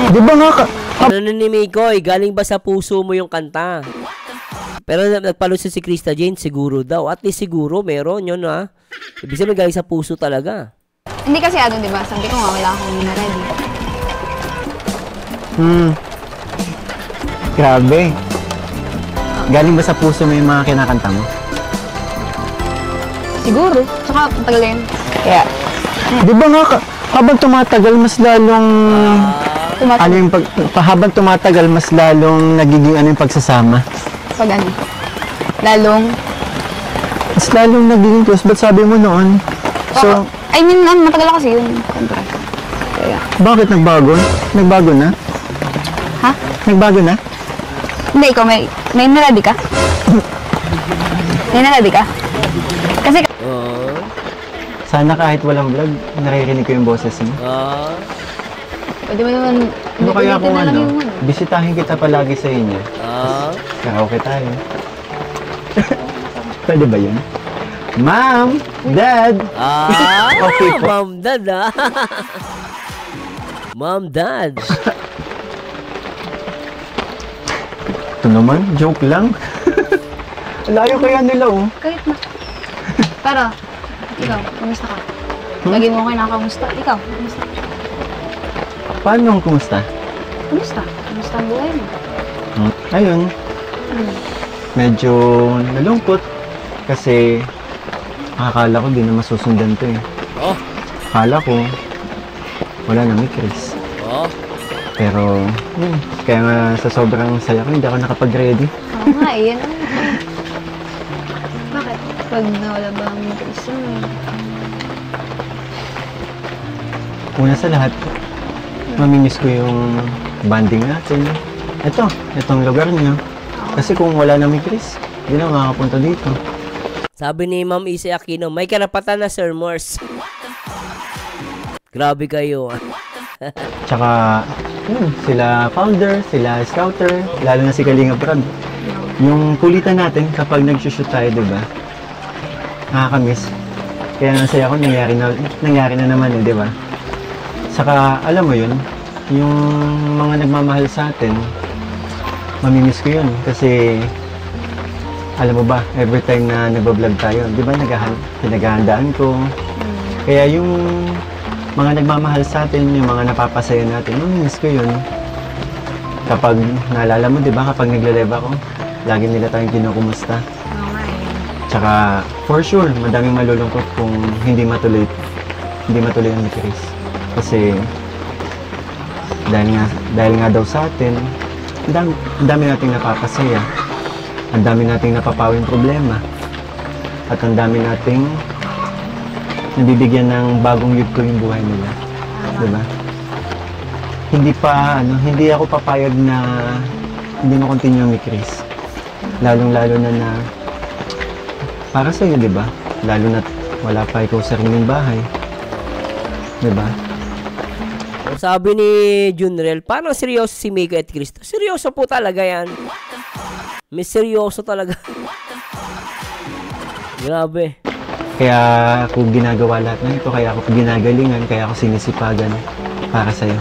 di ba nga Ano ni Mikoy? Galing ba sa puso mo yung kanta? Pero nagpalusot si Krista Jane, siguro daw. At least siguro, meron yun ha. Ibig sabihin galing sa puso talaga. Hindi kasi ano, di ba? Sabi ko nga, wala akong na-ready. Grabe. Galing ba sa puso mo yung mga kinakanta mo? Siguro. Tsaka, tagal yun. Kaya, di ba nga habang tumatagal mas lalong ano yung habang tumatagal mas lalong nagiging ano yung pagsasama? Pag ano? Lalong? Mas lalong nagiging close. Ba't sabi mo noon? So, I mean, matagal na kasi yun. Siyempre. Kaya. bakit nagbago? Nagbago na? Ha? Nagbago na? Hindi, ikaw may na-ready ka? May na-ready ka? Kasi, Sana kahit walang vlog, naririnig ko yung boses mo. pwede mo naman, Ano kaya kung na lang ano, yung ano. bisitahin kita palagi sa inyo. Karaoke tayo. Pwede ba yun? Ma'am! Dad! Okay po. Ma'am, Dad ah. Ma'am, Dad. Ito naman, joke lang. Layo kaya nila oh. Kahit na. Pero, ikaw, kamusta ka? Lagi mo kayo nakakamusta. Ikaw, kamusta? Paano ang kumusta? Kamusta? Kamusta ang buhay mo? Ayun, medyo nalungkot kasi akala ko di na masusundan to eh. Oh. Akala ko wala na may Chris. Oh. Pero kaya nga sa sobrang saya ko hindi ako nakapag-ready. Oo nga, eh. Yan ang... Bakit? Pag nawala ba ang isa mo? Una sa lahat, mamimiss ko yung banding natin. Itong lugar niyo. Kasi kung wala na may Chris, hindi na makakapunta dito. Sabi ni Ma'am Ise Aquino, may karapatan na Sir Morse. Grabe kayo. Tsaka, yun, sila founder, sila scouter, lalo na si Kalinga Brad. Yung kulitan natin kapag nag-shoot tayo, di ba? Nakakamiss. Kaya nasaya ko, nangyari na naman, di ba? Saka, alam mo yun, yung mga nagmamahal sa atin, mamimiss ko yun. Kasi, alam mo ba, every time na nagbablog tayo, di ba, pinaghahandaan ko. Kaya yung mga nagmamahal sa atin, yung mga napapasaya natin, mamimiss ko yun. Kapag, naalala mo, di ba, kapag nagle-live ako, lagi nila tayong kinukumusta. Tsaka, for sure, madaming malulungkot kung hindi matuloy ang ni Chris. Kasi, dahil nga daw sa atin, ang dami nating napapasaya. Ang dami nating napapawing problema. At ang dami nating nabibigyan ng bagong yugto yung buhay nila. Diba? Hindi ako papayag na hindi ma-continue ni Chris. Lalong-lalo na para sa iyo, 'di ba? Lalo na wala pa ikaw sa sariling bahay. 'Di ba? Sabi ni Junrel, parang seryoso si Miko at Cristo. Seryoso po talaga 'yan. May seryoso talaga. Grabe. Kaya ako ginagawa lahat ng ito, kaya ako ginagalingan, kaya ako sinisipagan para sa iyo.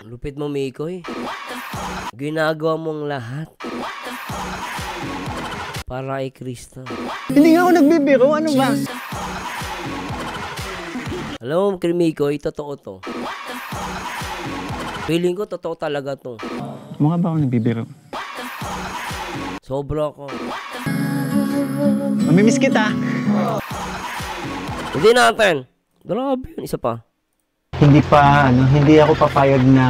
Lupit mo, Mikoy. Ginagawa mong lahat para kay Cristo. Hindi nga ako nagbibiro, ano ba? Alam mo, Mikoy, totoo to. Feeling ko, totoo talaga to. Mukha ba ako nagbibiro? Sobra ko. Mamimiss kita. Hindi natin. Grabe yun, isa pa. Hindi ako papayag na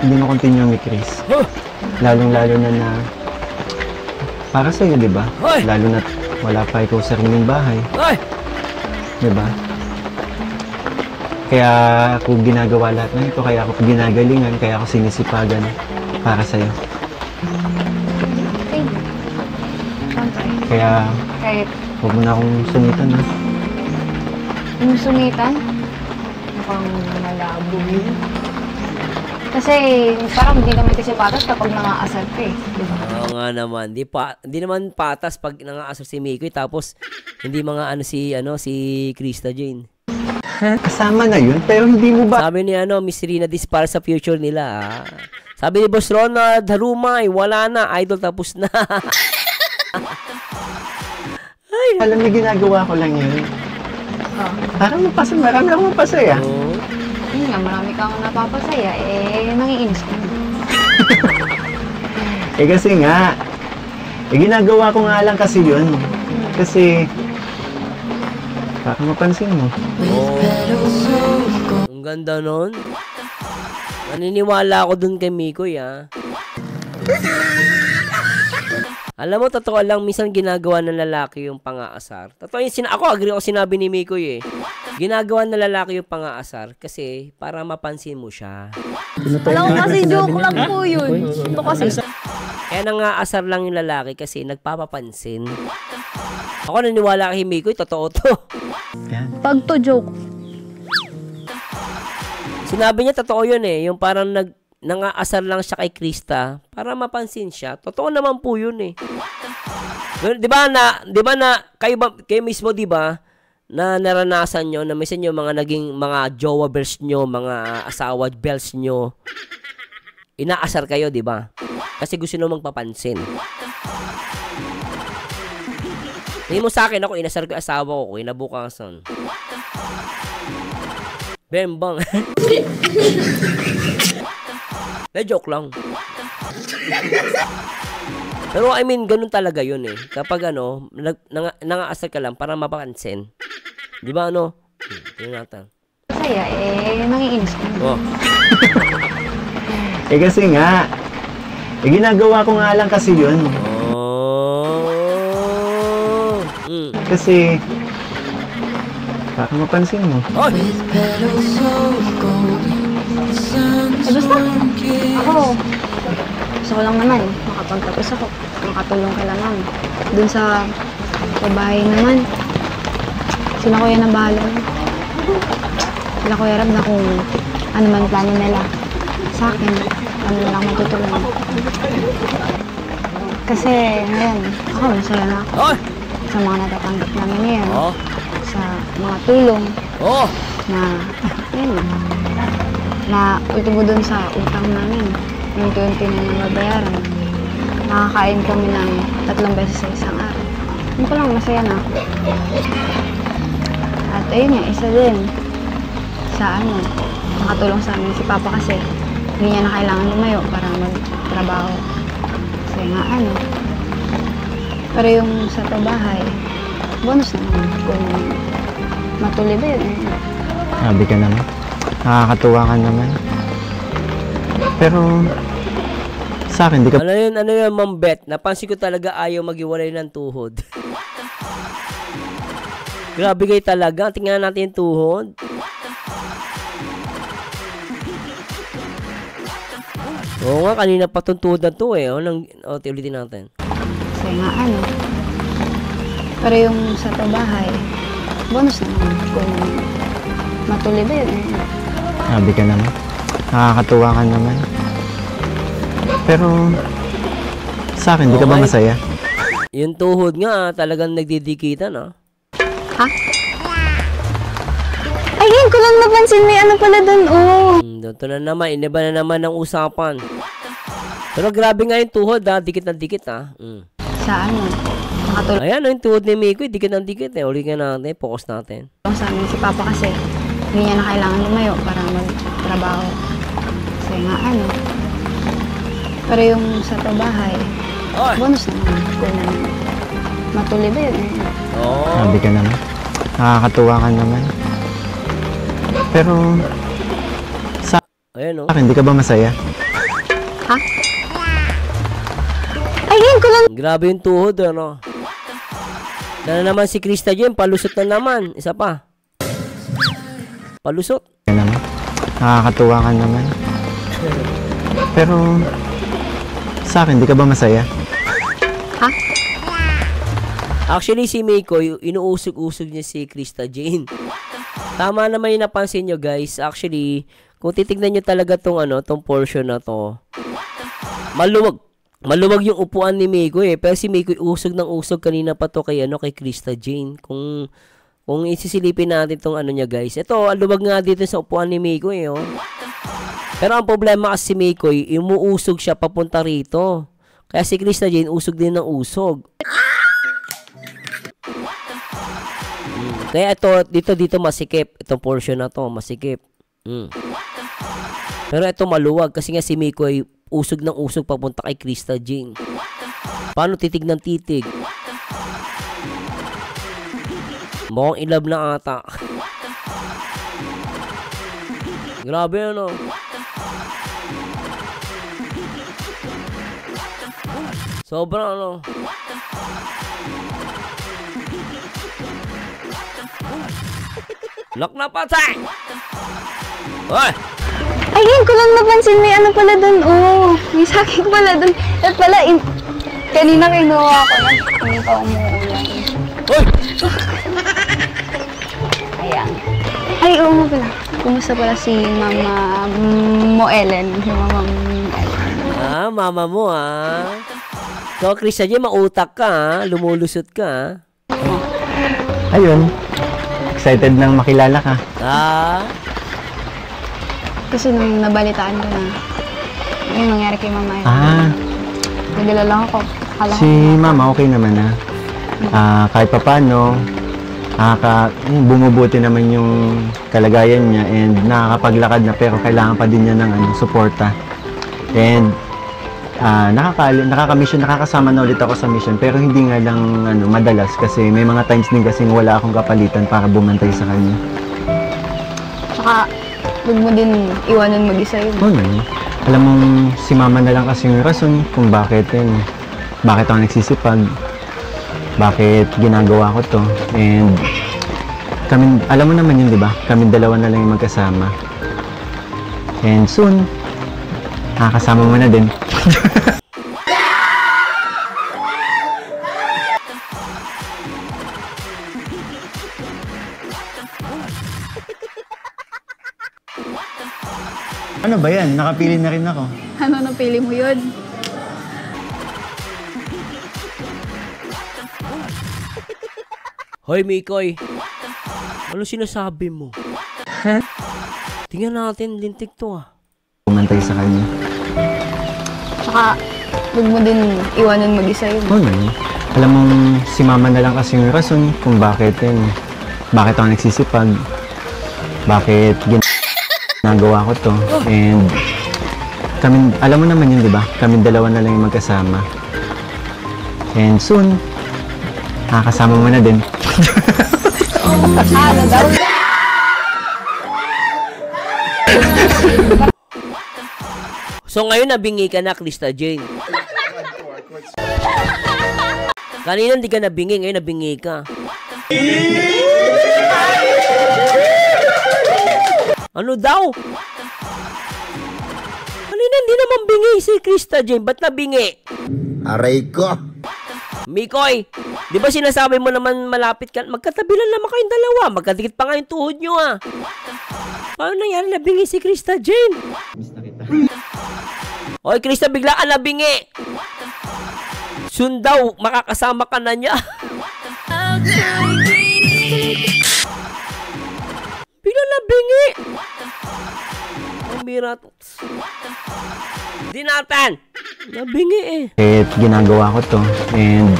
hindi mo continue ni Chris. Lalong-lalo na para sa iyo, 'di ba? Lalo na wala pa ikaw sa sariling bahay. 'Di ba? Kaya ako ginagawa lahat ng ito, kaya ako ginagalingan, kaya ako sinisipagan para sa iyo. Kaya Kahit huwag mo na akong sumitan, ha? yung sumitan, mukhang malabo yun. Kasi parang hindi naman kasi patas kapag nangaasar ka eh. Diba? Oo nga naman. Di naman patas pag nangaasar si Mikoy tapos hindi mga si Krista Jane. Kasama na yun, pero hindi mo ba... Sabi ni Miss Rina, this para sa future nila. Sabi ni Boss Ronald, Harumay, wala na, idol tapos na. Alam na ginagawa ko lang yun. Parang marami akong mapasaya. Yun nga, marami kang napapasaya, nangiinis ka. Kasi nga, ginagawa ko nga lang kasi yun. Kasi, baka mapansin mo. Ang ganda nun. Naniniwala ako dun kay Mikoy, Alam mo, totoo lang, minsan ginagawa ng lalaki yung pang-aasar. Totoo yung ako, agree ako sinabi ni Mikoy Ginagawa ng lalaki yung pang-aasar kasi para mapansin mo siya. Alam ko kasi joke lang po yun. Ito kasi... Kaya nang-aasar lang yung lalaki kasi nagpapapansin. Ako naniwala kay Mikoy, totoo to. Pag to joke. Sinabi niya, totoo yun yung parang nang-aasar lang siya kay Krista para mapansin siya. Totoo naman po yun Di ba na kayo mismo, di ba, na naranasan nyo na minsan yung mga naging mga jowa bells nyo, mga asawa bells nyo, inaasar kayo, di ba? Kasi gusto nyo magpapansin. Hindi mo sa akin, ako inasar ko yung asawa ko, inabukasan. Bembang. Na joke lang. Pero I mean, ganun talaga yun Kapag nangaasar ka lang para mapapansin. Di ba tingnan natin. Masaya, nangiinis ka. Kasi nga, ginagawa ko nga lang kasi yun. Kasi, baka mapansin mo. Basta, ako, Gusto ko lang naman, makapagtapos ako, makatulong kay mama. Dun sa bahay naman, sila kuya na bahala. Sila kuya Rab na kung ano man plano nila sa akin, ano na lang matutulungan. Kasi ngayon, ako masaya na ako Oy! sa mga natatanggap namin ngayon. Oh. Sa mga tulong Oh! na, yun, na ultimo dun sa utang namin. Unti-unti na nang mabayaran. Nakakain kami ng 3 beses sa isang araw. Yun ko lang, masaya na ako. At ayun nga, isa din sa nakatulong sa amin si Papa kasi hindi niya na kailangan lumayo para magtrabaho. Kasi nga pero yung sa trabahay, bonus naman kung matuloy ba yun. Sabi ka naman. Nakakatuwa ka naman. Pero, sa akin, di ka... Ano yun, Ma'am Beth? Napansin ko talaga ayaw maghiwalay ng tuhod. Grabe kayo talaga. Tingnan natin yung tuhod. Oo nga, kanina pa itong tuhod na to eh. Ulitin natin. Kasi nga pero yung sa trabahay, bonus naman kung matuloy ba yun. Sabi ka naman. Nakakatuwa ka naman. Pero, sa akin, di ka ba Okay. masaya? Yung tuhod nga, talagang nagdidikitan ah. Ha? Ayun, ko lang napansin may ano pala dun, Dito na naman, iniba na naman ang usapan. Pero grabe nga yung tuhod ah, dikit na dikit ah. Sa nakatulong Ayan, yung tuhod ni Miko, dikit na dikit eh. Uli ka natin, focus natin. sa amin si Papa kasi hindi niya na kailangan lumayo para magtrabaho. Kasi nga pero yung sa trabahay, Oy! bonus naman kung matuloy ba yun. Oo. Sabi ka naman. Nakakatuwa ka naman. Pero, sa Ayan o. akin, di ka ba masaya? Ha? Ayun, ko lang Grabe yung tuhod ano. Sana naman si Krista Jem, palusot na naman. Isa pa. Palusot. Ka naman. Nakakatuwa ka naman. Pero, sa akin, di ka ba masaya? Ha? Actually, si Miko, inuusog-usog niya si Krista Jane. Tama naman yung napansin nyo, guys. Actually, kung titignan nyo talaga tong portion na to, maluwag. Maluwag yung upuan ni Miko eh. Pero si Miko, usog ng usog kanina pa to kay Krista Jane. Kung isisilipin natin tong niya, guys. Ito, aluwag nga dito sa upuan ni Miko eh, oh. Pero ang problema kasi si Miko, umuusog siya papunta rito. Kaya si Krista Jane, usog din ng usog. Kaya dito masikip. Itong portion na to, masikip. Pero ito maluwag kasi nga si Miko ay usog ng usog papunta kay Krista Jane. Paano titig ng titig? Mukhang ilab na ata. Grabe ano. Sobrang ano. Lock na patay! Hoy! Ayun, ko lang napansin may ano pala dun, may sakit pala dun. At pala, kanina kinuha ko lang, hindi pa umuulan. Hoy! Ayan. Ay, oo nga pala. Kumusta pala si Mama Ellen? Si Mama Ellen. Mama mo So, Krista J, mautak ka lumulusot ka Ayun. Excited nang makilala ka. Kasi nung nabalitaan ko na yung nangyari kay Mama Ellen. Nagdala ako. Si Mama okay naman na. Kahit papano, bumubuti naman yung kalagayan niya and nakakapaglakad na pero kailangan pa din niya ng suporta. And nakaka-mission, nakakasama na ulit ako sa mission pero hindi nga lang madalas kasi may mga times din kasing wala akong kapalitan para bumantay sa kanya. Tsaka, huwag mo din iwanan mag-isa yun. Oo naman. Alam mo, si Mama na lang kasi yung rason kung bakit ako nagsisipag, bakit ginagawa ko to. And kami, alam mo naman yun, di ba? Kami dalawa na lang yung magkasama. And soon, Nakakasama mo na din. Ano ba yan? Nakapili na rin ako. Ano napili mo yun? Hoy, Mikoy. Ano sinasabi mo? Tingnan natin, lintik to ah. Pumantay sa kanya. Tsaka, huwag mo din iwanan mag-isa yun. Oo naman. Alam mo, si mama na lang kasi yung rason kung bakit yun. Bakit ako nagsisipag. Bakit ginagawa ko to. And kami, alam mo naman yun, di ba? Kami dalawa na lang yung magkasama. And soon, nakakasama mo na din. Ano daw? So ngayon nabingi ka na, Krista Jane. Kanina hindi ka nabingi, ngayon nabingi ka. Ano daw? Kanina hindi naman bingi si Krista Jane, ba't nabingi? Aray ko! Mikoy, di ba sinasabi mo naman malapit ka, magkatabi lang naman kayong dalawa, magkadikit pa nga yung tuhod nyo ah. Paano nangyari nabingi si Krista Jane? Oy, Krista, bigla ka nabingi. Soon daw, makakasama ka na niya. Bigla nabingi. Ang bira to. Di natin. Nabingi eh. Kahit ginagawa ko to. And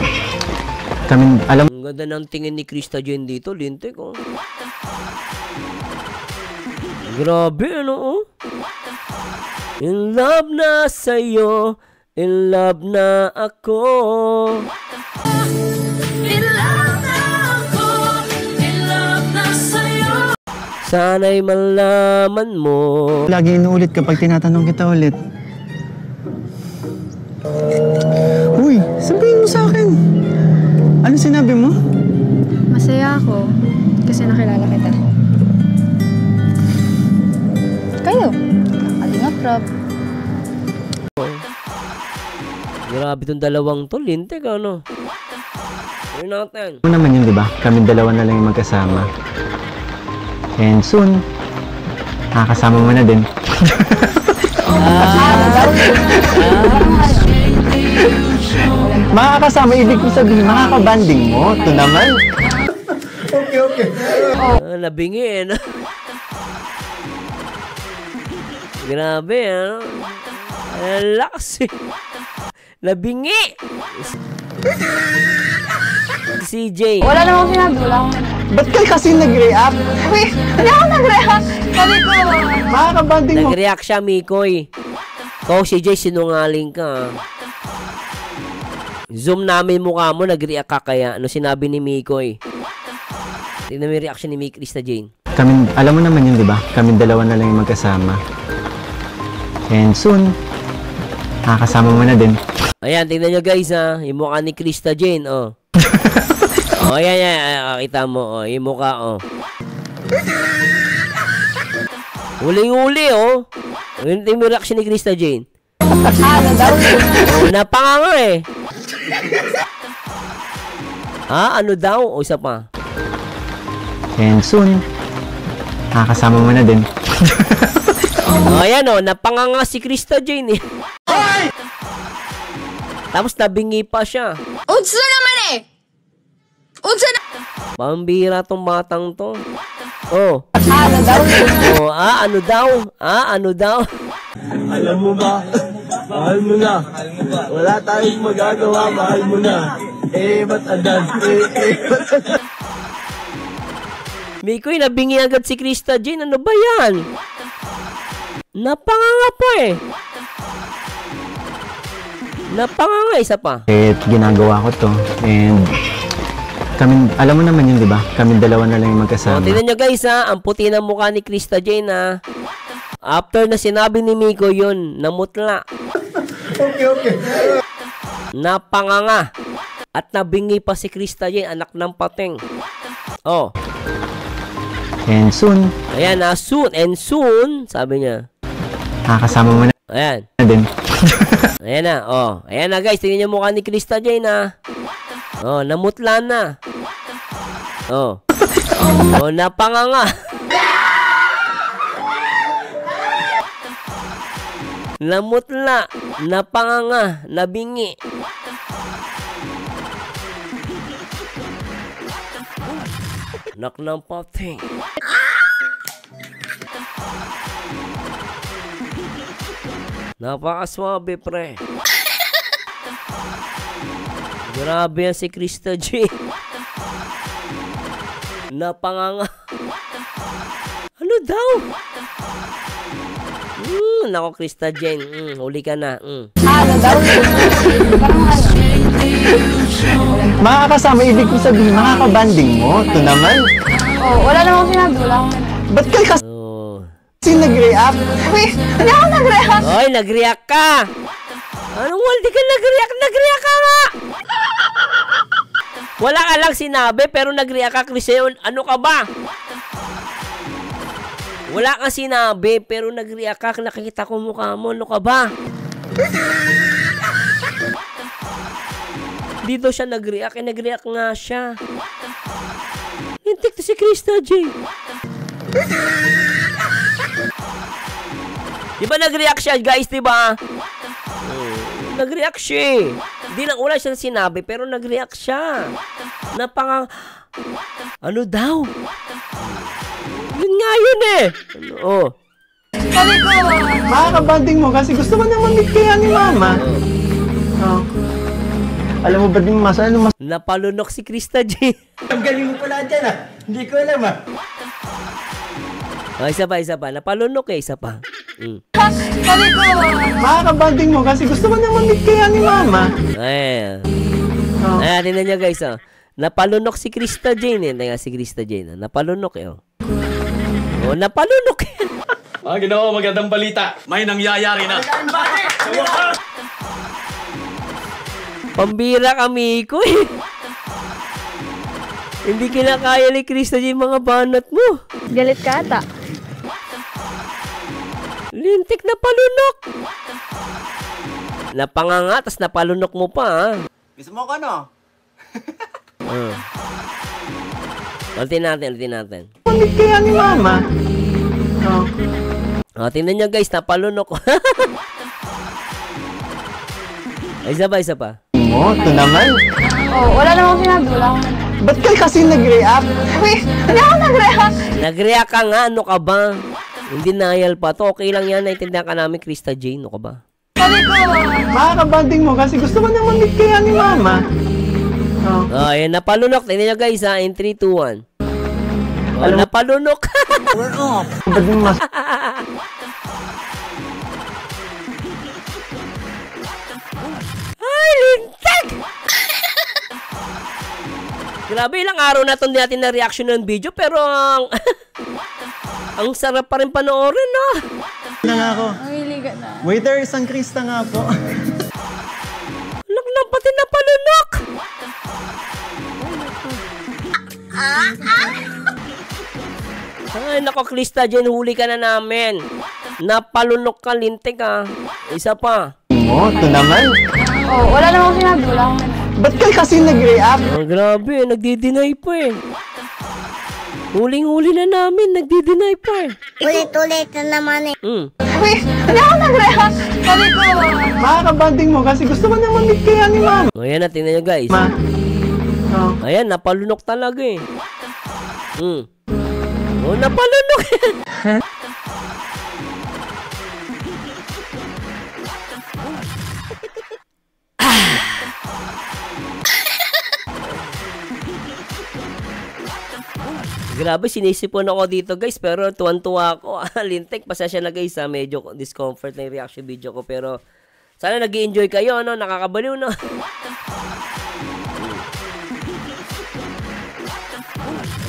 kami, alam Ang ganda ng tingin ni Krista Jane dito, lintik oh. Grabe ano oh. In love na sa'yo, in love na ako. In love na ako, in love na sa'yo. Sana'y malaman mo. lagi inuulit kapag tinatanong kita ulit. Uy, sabihin mo sa akin. Ano sinabi mo? Masaya ako kasi nakilala kita. Kayo, Kalingap Rob. Grabe tong dalawang to, lintik ano. Ano natin? Ano naman yun, di ba? Kami dalawa na lang yung magkasama. And soon, nakakasama mo na din. Makakasama, ibig ko sabihin, makakabanding mo. Ito naman. Nabingi eh. No? Grabe ano. Lakas eh. Nabingi. CJ. Wala namang sinabi, wala akong Ba't ka kasi nag-react? Uy, hindi ako nag-react. Sabi ko, Makakabanding mo. Nag-react siya, Mikoy. Ikaw, CJ, sinungaling ka. Zoom namin mukha mo, nag-react ka kaya. Ano sinabi ni Mikoy? Tingnan mo yung reaction ni Krista Jane. Kami, alam mo naman yun, di ba? Kami dalawa na lang yung magkasama. And soon, nakakasama mo na din. Ayan, tingnan nyo guys ha. Yung mukha ni Krista Jane, oh. Oh, ayan, ayan. Kita mo, oh. Yung mukha, oh. Huling-huli, oh. Yung reaction ni Krista Jane. ano daw? Oh, napanganga eh. Ha? Ano daw? O, isa pa. And soon, nakakasama mo na din. Oh, ayan, oh. Napanganga si Krista Jane, eh. Tapos nabingi pa siya. Utso naman eh! Utso na... Pambira tong batang to. Oh. Ano daw? Oh, ano daw? Ano daw? Alam mo ba, mahal mo na. Wala tayong magagawa, mahal mo na. Ba't agad? Ba't agad? Mikoy, nabingi agad si Krista Jane. Ano ba yan? Napanganga pa eh. Napanganga, isa pa. Kahit ginagawa ko to. And kami, alam mo naman yun, di ba? Kami dalawa na lang yung Oh, magkasama. tignan nyo guys ha. Ang puti ng mukha ni Krista Jane ha. After na sinabi ni Miko yun, namutla. Okay. Napanganga. At nabingi pa si Krista Jane, anak ng pateng. Oh. And soon, Ayan na, soon. And soon, sabi niya. Kasama mo na Ayan. din. Ayan na, oh. Ayan na guys, tingnan niyo mukha ni Krista Jane na. Oh, namutla na. Oh. Oh, napanganga. Namutla, napanganga, nabingi. Nak ng pati. Napakaswabe, pre. Grabe yan si Krista J. Napanganga. Ano daw? Nako, Krista Jen. Huli ka na. Ano daw? Parang ano? Makakasama, ibig ko sabihin, makakabanding mo. Ito naman. Oh, wala namang sinabi. Wala akong Ba't ka kasi Oh. nag-react? Uy, hindi ako nag-react. Oy, nag-react ka. Anong wala di ka nag-react? Nag-react ka nga. Wala ka lang sinabi pero nag-react ka, Krista. Ano ka ba? Wala kang sinabi pero nag-react ka. Nakikita ko mukha mo. Ano ka ba? Dito siya nag-react. Nag-react nga siya. Lintik to si Krista J. Diba nag-react siya, guys, diba? Nag-react siya. Hindi lang wala siya sinabi, pero nag-react siya. Ano daw? Yun nga yun eh. Oh. Sabi ko, Makakabanding mo kasi gusto mo naman meet kaya ni Mama. Oh. Alam mo ba din mas ano mas... Napalunok si Krista J. Ang galing mo pala dyan ah. Hindi ko alam ah. Oh, isa pa. Napalunok eh, isa pa. sabi ko, Makakabanding mo kasi gusto mo naman meet kaya ni Mama. Ay. Oh. Ay, tingnan niyo guys, oh. Napalunok si Krista Jane eh. Tingnan si Krista Jane. Napalunok eh, oh. Oh, napalunok eh. Mga Ginoo, magandang balita. May nangyayari na. Pambira kami ko eh. Hindi kinakaya ni Krista Jane mga banat mo. galit ka ata. Lintik na palunok. Napanganga, tas napalunok mo pa, ha? Gusto mo ko no? Ulitin natin. Meet kaya ni Mama. Oh. O, tingnan nyo guys, napalunok ko. Isa pa. Mo, ito naman. Oh, wala namang sinabi. Wala akong Ba't ka kasi nag-react? Uy, hindi ako nag-react. Nag-react ka nga, ano ka ba? Hindi denial pa to. Okay lang yan, naintindihan ka namin, Krista Jane, ano ka ba? Sabi ko, Makakabanding mo kasi gusto mo naman meet kaya ni Mama. Oh. Oh, ayan, napalunok. Tingnan nyo guys, ha, in 3, 2, 1. Oh, Alam mo- napalunok. Ba't mo mas... Ay, lintik! Grabe, ilang araw na itong natin na reaction ng video, pero ang... ang sarap pa rin panoorin, no? na nga ako. mamiliga na. Waiter, isang Krista nga po. Anak lang pati napalunok! Ay, nako, Krista, dyan huli ka na namin. Napalunok ka, lintik, ha. Isa pa. Mo, ito naman. Oh, wala namang sinabi. Wala akong Ba't ka kasi nag-react? Oh, grabe, nagdi-deny pa eh. Huling-huli na namin, nagdi-deny pa eh. Ulit-ulit na naman eh. Uy, hindi ako nag-react. Sabi ko, Makakabanding mo kasi gusto mo naman meet kaya ni Mama. O, yan na, tingnan nyo guys. Oh. Ayan, napalunok talaga eh. Oh, napalunok eh. Grabe, sinisipon ako dito guys, pero tuwan-tuwa ako. Lintik, pasensya na guys, medyo discomfort na yung reaction video ko, pero sana nag-i-enjoy kayo, no? Nakakabaliw, no?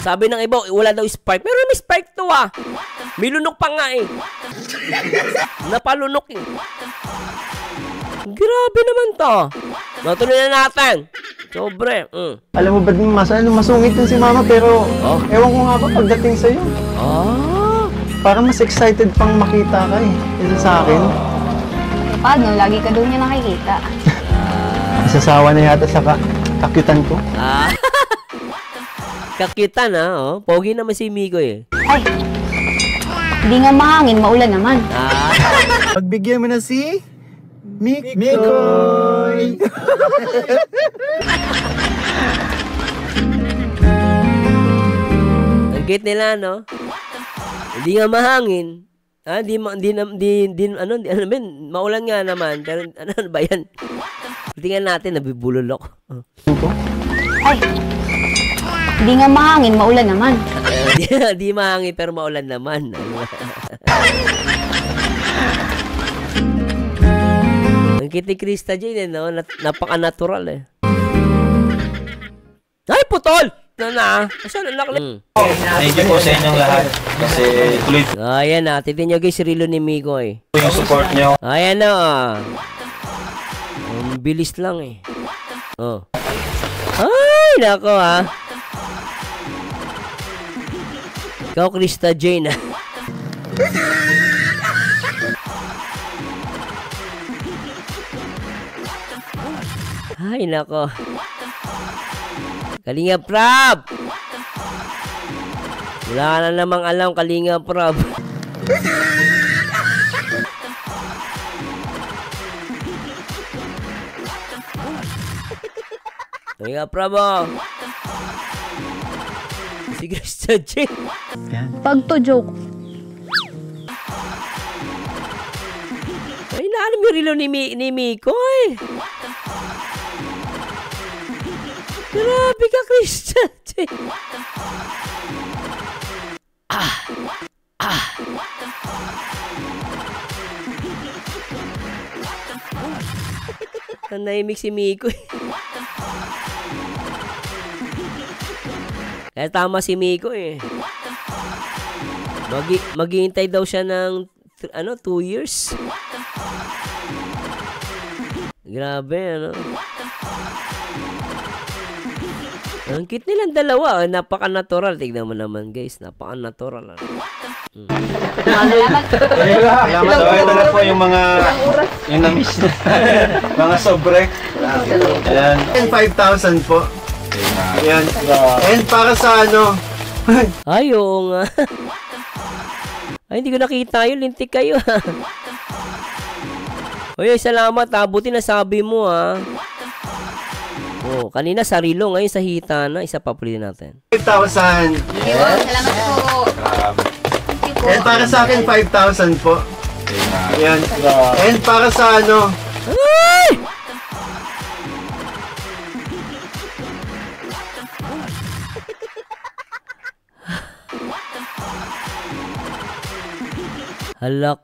Sabi ng iba, wala daw spark, pero may spark to ah. May lunok pa nga eh. Napalunok eh. Grabe naman to. Natuloy na natin. Sobre. Alam mo ba din mas ano, masungit din si Mama pero Oh. ewan ko nga ba pagdating sa'yo. Ah, Parang mas excited pang makita ka eh. Kaysa sa akin. Eh, paano? Lagi ka doon niya nakikita. Isasawa na yata sa kakyutan ko. Ah. Kakitan oh. Pogi naman si Mikoy eh. Ay! Hindi nga mahangin, maulan naman. Ah. Pagbigyan mo na si Mikoy! Ang cute nila, no? Hindi nga mahangin. Ah, ano ba, maulan nga naman. Pero ano ba yan? Tingnan natin, nabibulol ako. Ay! Hindi nga mahangin, maulan naman. Di mahangin, pero maulan naman. Ang cute ni Krista Jane, no? Napaka-natural, eh. Ay, putol! Asan ang nakli? Thank you po sa inyong lahat. Kasi tuloy Ayan na, titin nyo guys, rilo ni Mikoy. po yung support nyo. Ayan na. Ang bilis lang eh. Oh. Ay, nako ha. Ikaw, Krista Jane. Ay, nako. Kalinga Prab! Wala na namang alam, Kalinga Prab. Kalinga Prab, oh. Si Krista Jane. Pag to joke. Ay, naalam yung rilo ni Mikoy. Grabe ka, Krista Jane. Nanahimik si Mikoy. Kaya tama si Mikoy eh. Maghihintay daw siya ng 2 years. Grabe, ano. Ang cute nilang dalawa. Napaka-natural. Tignan mo naman, guys. Napaka-natural. Salamat. So, ito na po yung mga na-miss na. Mga sobre. Ayan. 5,000 po. Ayan. And para sa ano? Ay, oo nga. Ay, hindi ko nakita yun. Lintik kayo, ha. Uy, salamat, ha. Buti nasabi mo, ha. Oh, kanina sa rilo, ngayon sa hita na. Isa pa puli natin. 5,000. Salamat po. And para sa akin, 5,000 po. Ayan. And para sa ano? Ay! Halak.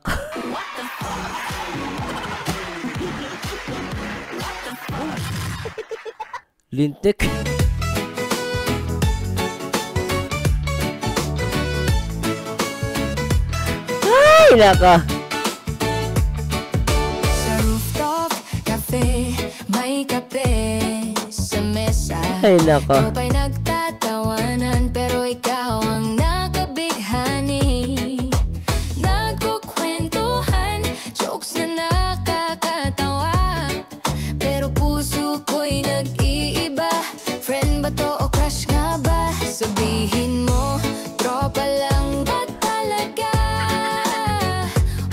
Lintik. Ay, naka. Sa rooftop cafe, may kape sa mesa. Ay, naka. Ikaw ba'y nagtatawanan pero ikaw ang nakabighani. Nagkukwentuhan, jokes na nakakatawa, pero puso ko'y nag-iiba. Friend ba to o crush nga ba? Sabihin mo, tropa lang ba talaga?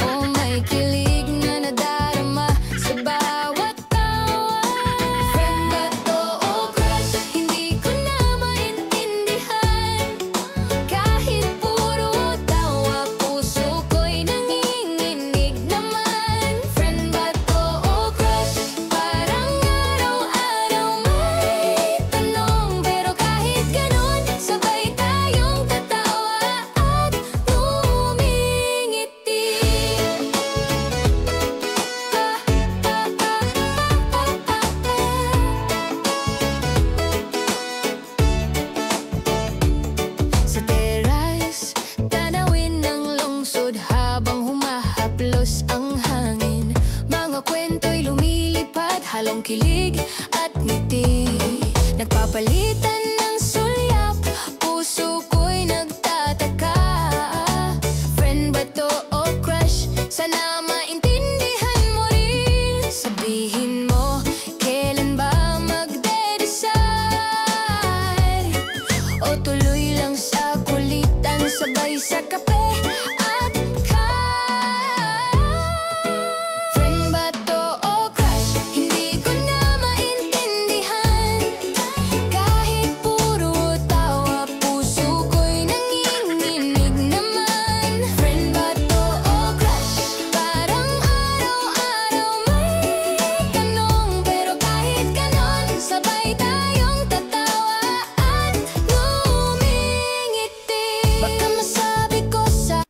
O may kilig na nadarama sa bawat tawa? Friend ba to o crush? Hindi ko na maintindihan. Kahit puro tawa, puso ko'y nanginginig naman. Friend ba to o crush? Parang araw-araw may tanong, pero kahit ganun, sabay tayong tatawa at ngumingiti. Sa teras, tanawin ng lungsod habang humahaplos ang hangin. Mga kwento'y lumilipad, halong kilig at ngiti. Nagpapalitan ng sulyap, puso ko'y nagtataka. Friend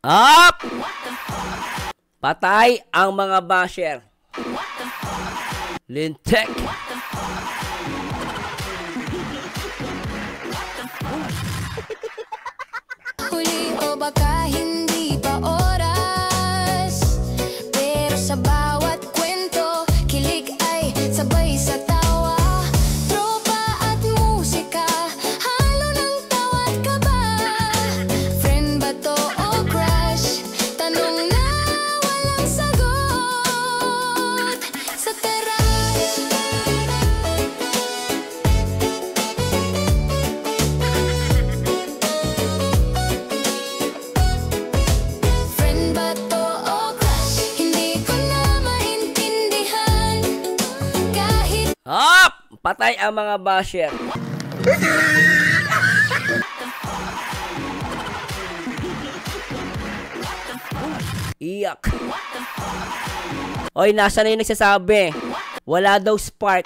Up! Patay ang mga basher. Lintek. Huli o baka hindi pa oras, pero sa bawat kwento, kilig ay sabay sa tawa. Tropa at musika, halo ng tawa't kaba. Friend ba to o crush? Tanong na walang sagot sa teras. Friend ba to o crush? Hindi ko na maintindihan kahit Up! Patay ang mga basher. Iyak. Oy, nasa na yung nagsasabi? Wala daw spark.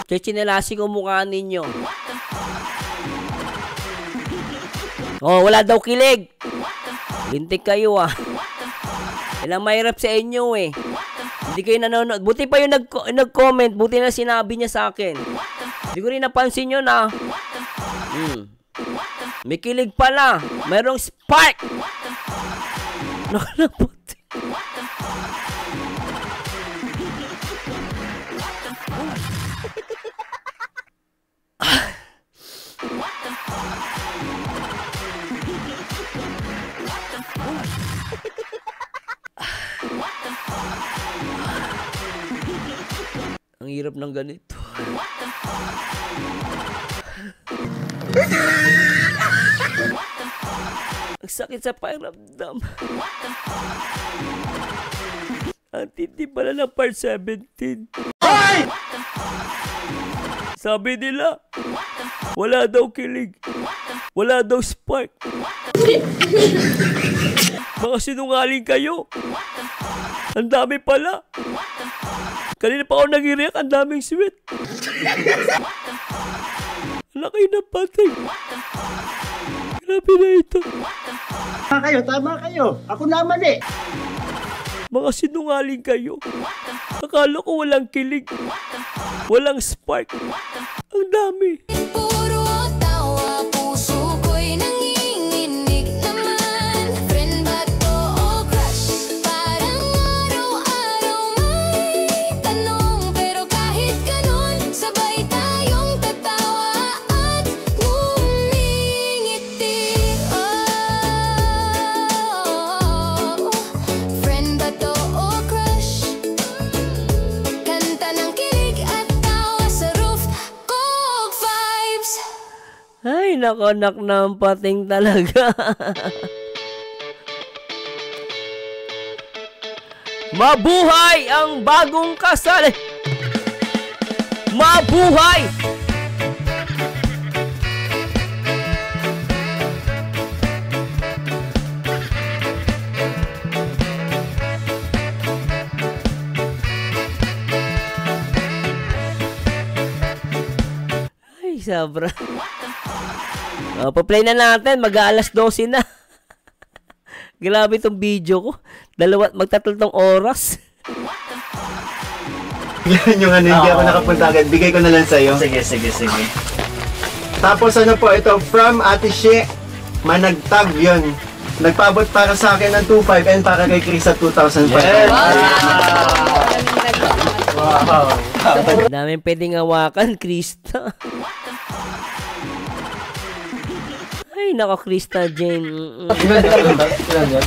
Chichinelasin ko mukha ninyo. Oh, wala daw kilig. Lintik kayo ah. Ilang mahirap sa inyo eh. Hindi kayo nanonood. Buti pa yung nag-comment. Buti na sinabi niya sa akin. Hindi ko rin napansin yun ah. May kilig pala. Mayroong spark. Nakalapot. Ang hirap ng ganito. Ang sakit sa pakiramdam. Ang tindi pala ng part 17. Sabi nila, wala daw kilig. Wala daw spark. Mga sinungaling kayo. Ang dami pala. Kanina pa ako nag-react, ang daming sweet. Laki na patay. Grabe na ito. Tama kayo. Ako naman eh. Mga sinungaling kayo. Akala ko walang kilig. Walang spark. Ang dami. puro tawa, puso ko'y nanginginig naman. Friend ba to o crush? Parang araw-araw may tanong, pero kahit ganun, sabay tayong tatawa at ngumingiti. Oh, friend ba to o crush? Kanta ng kilig at tawa sa roof, Coke vibes. Ay, nakonak na ang pating talaga. Mabuhay ang bagong kasal. Mabuhay! Ay, sobra. Pa-play na natin. Mag-aalas 12 na. Grabe itong video ko. Magtatlong oras. Yan yung ano, hindi ako nakapunta agad. Bigay ko na lang sa'yo. Sige. Tapos ano po, ito, from Ate She, Managtag yun. Nagpaabot para sa akin ng 2.5 and para kay Chris at 2,500. Yes! Wow! Daming pwedeng hawakan, Krista. Ay, nako, Krista Jane. Ilan yan?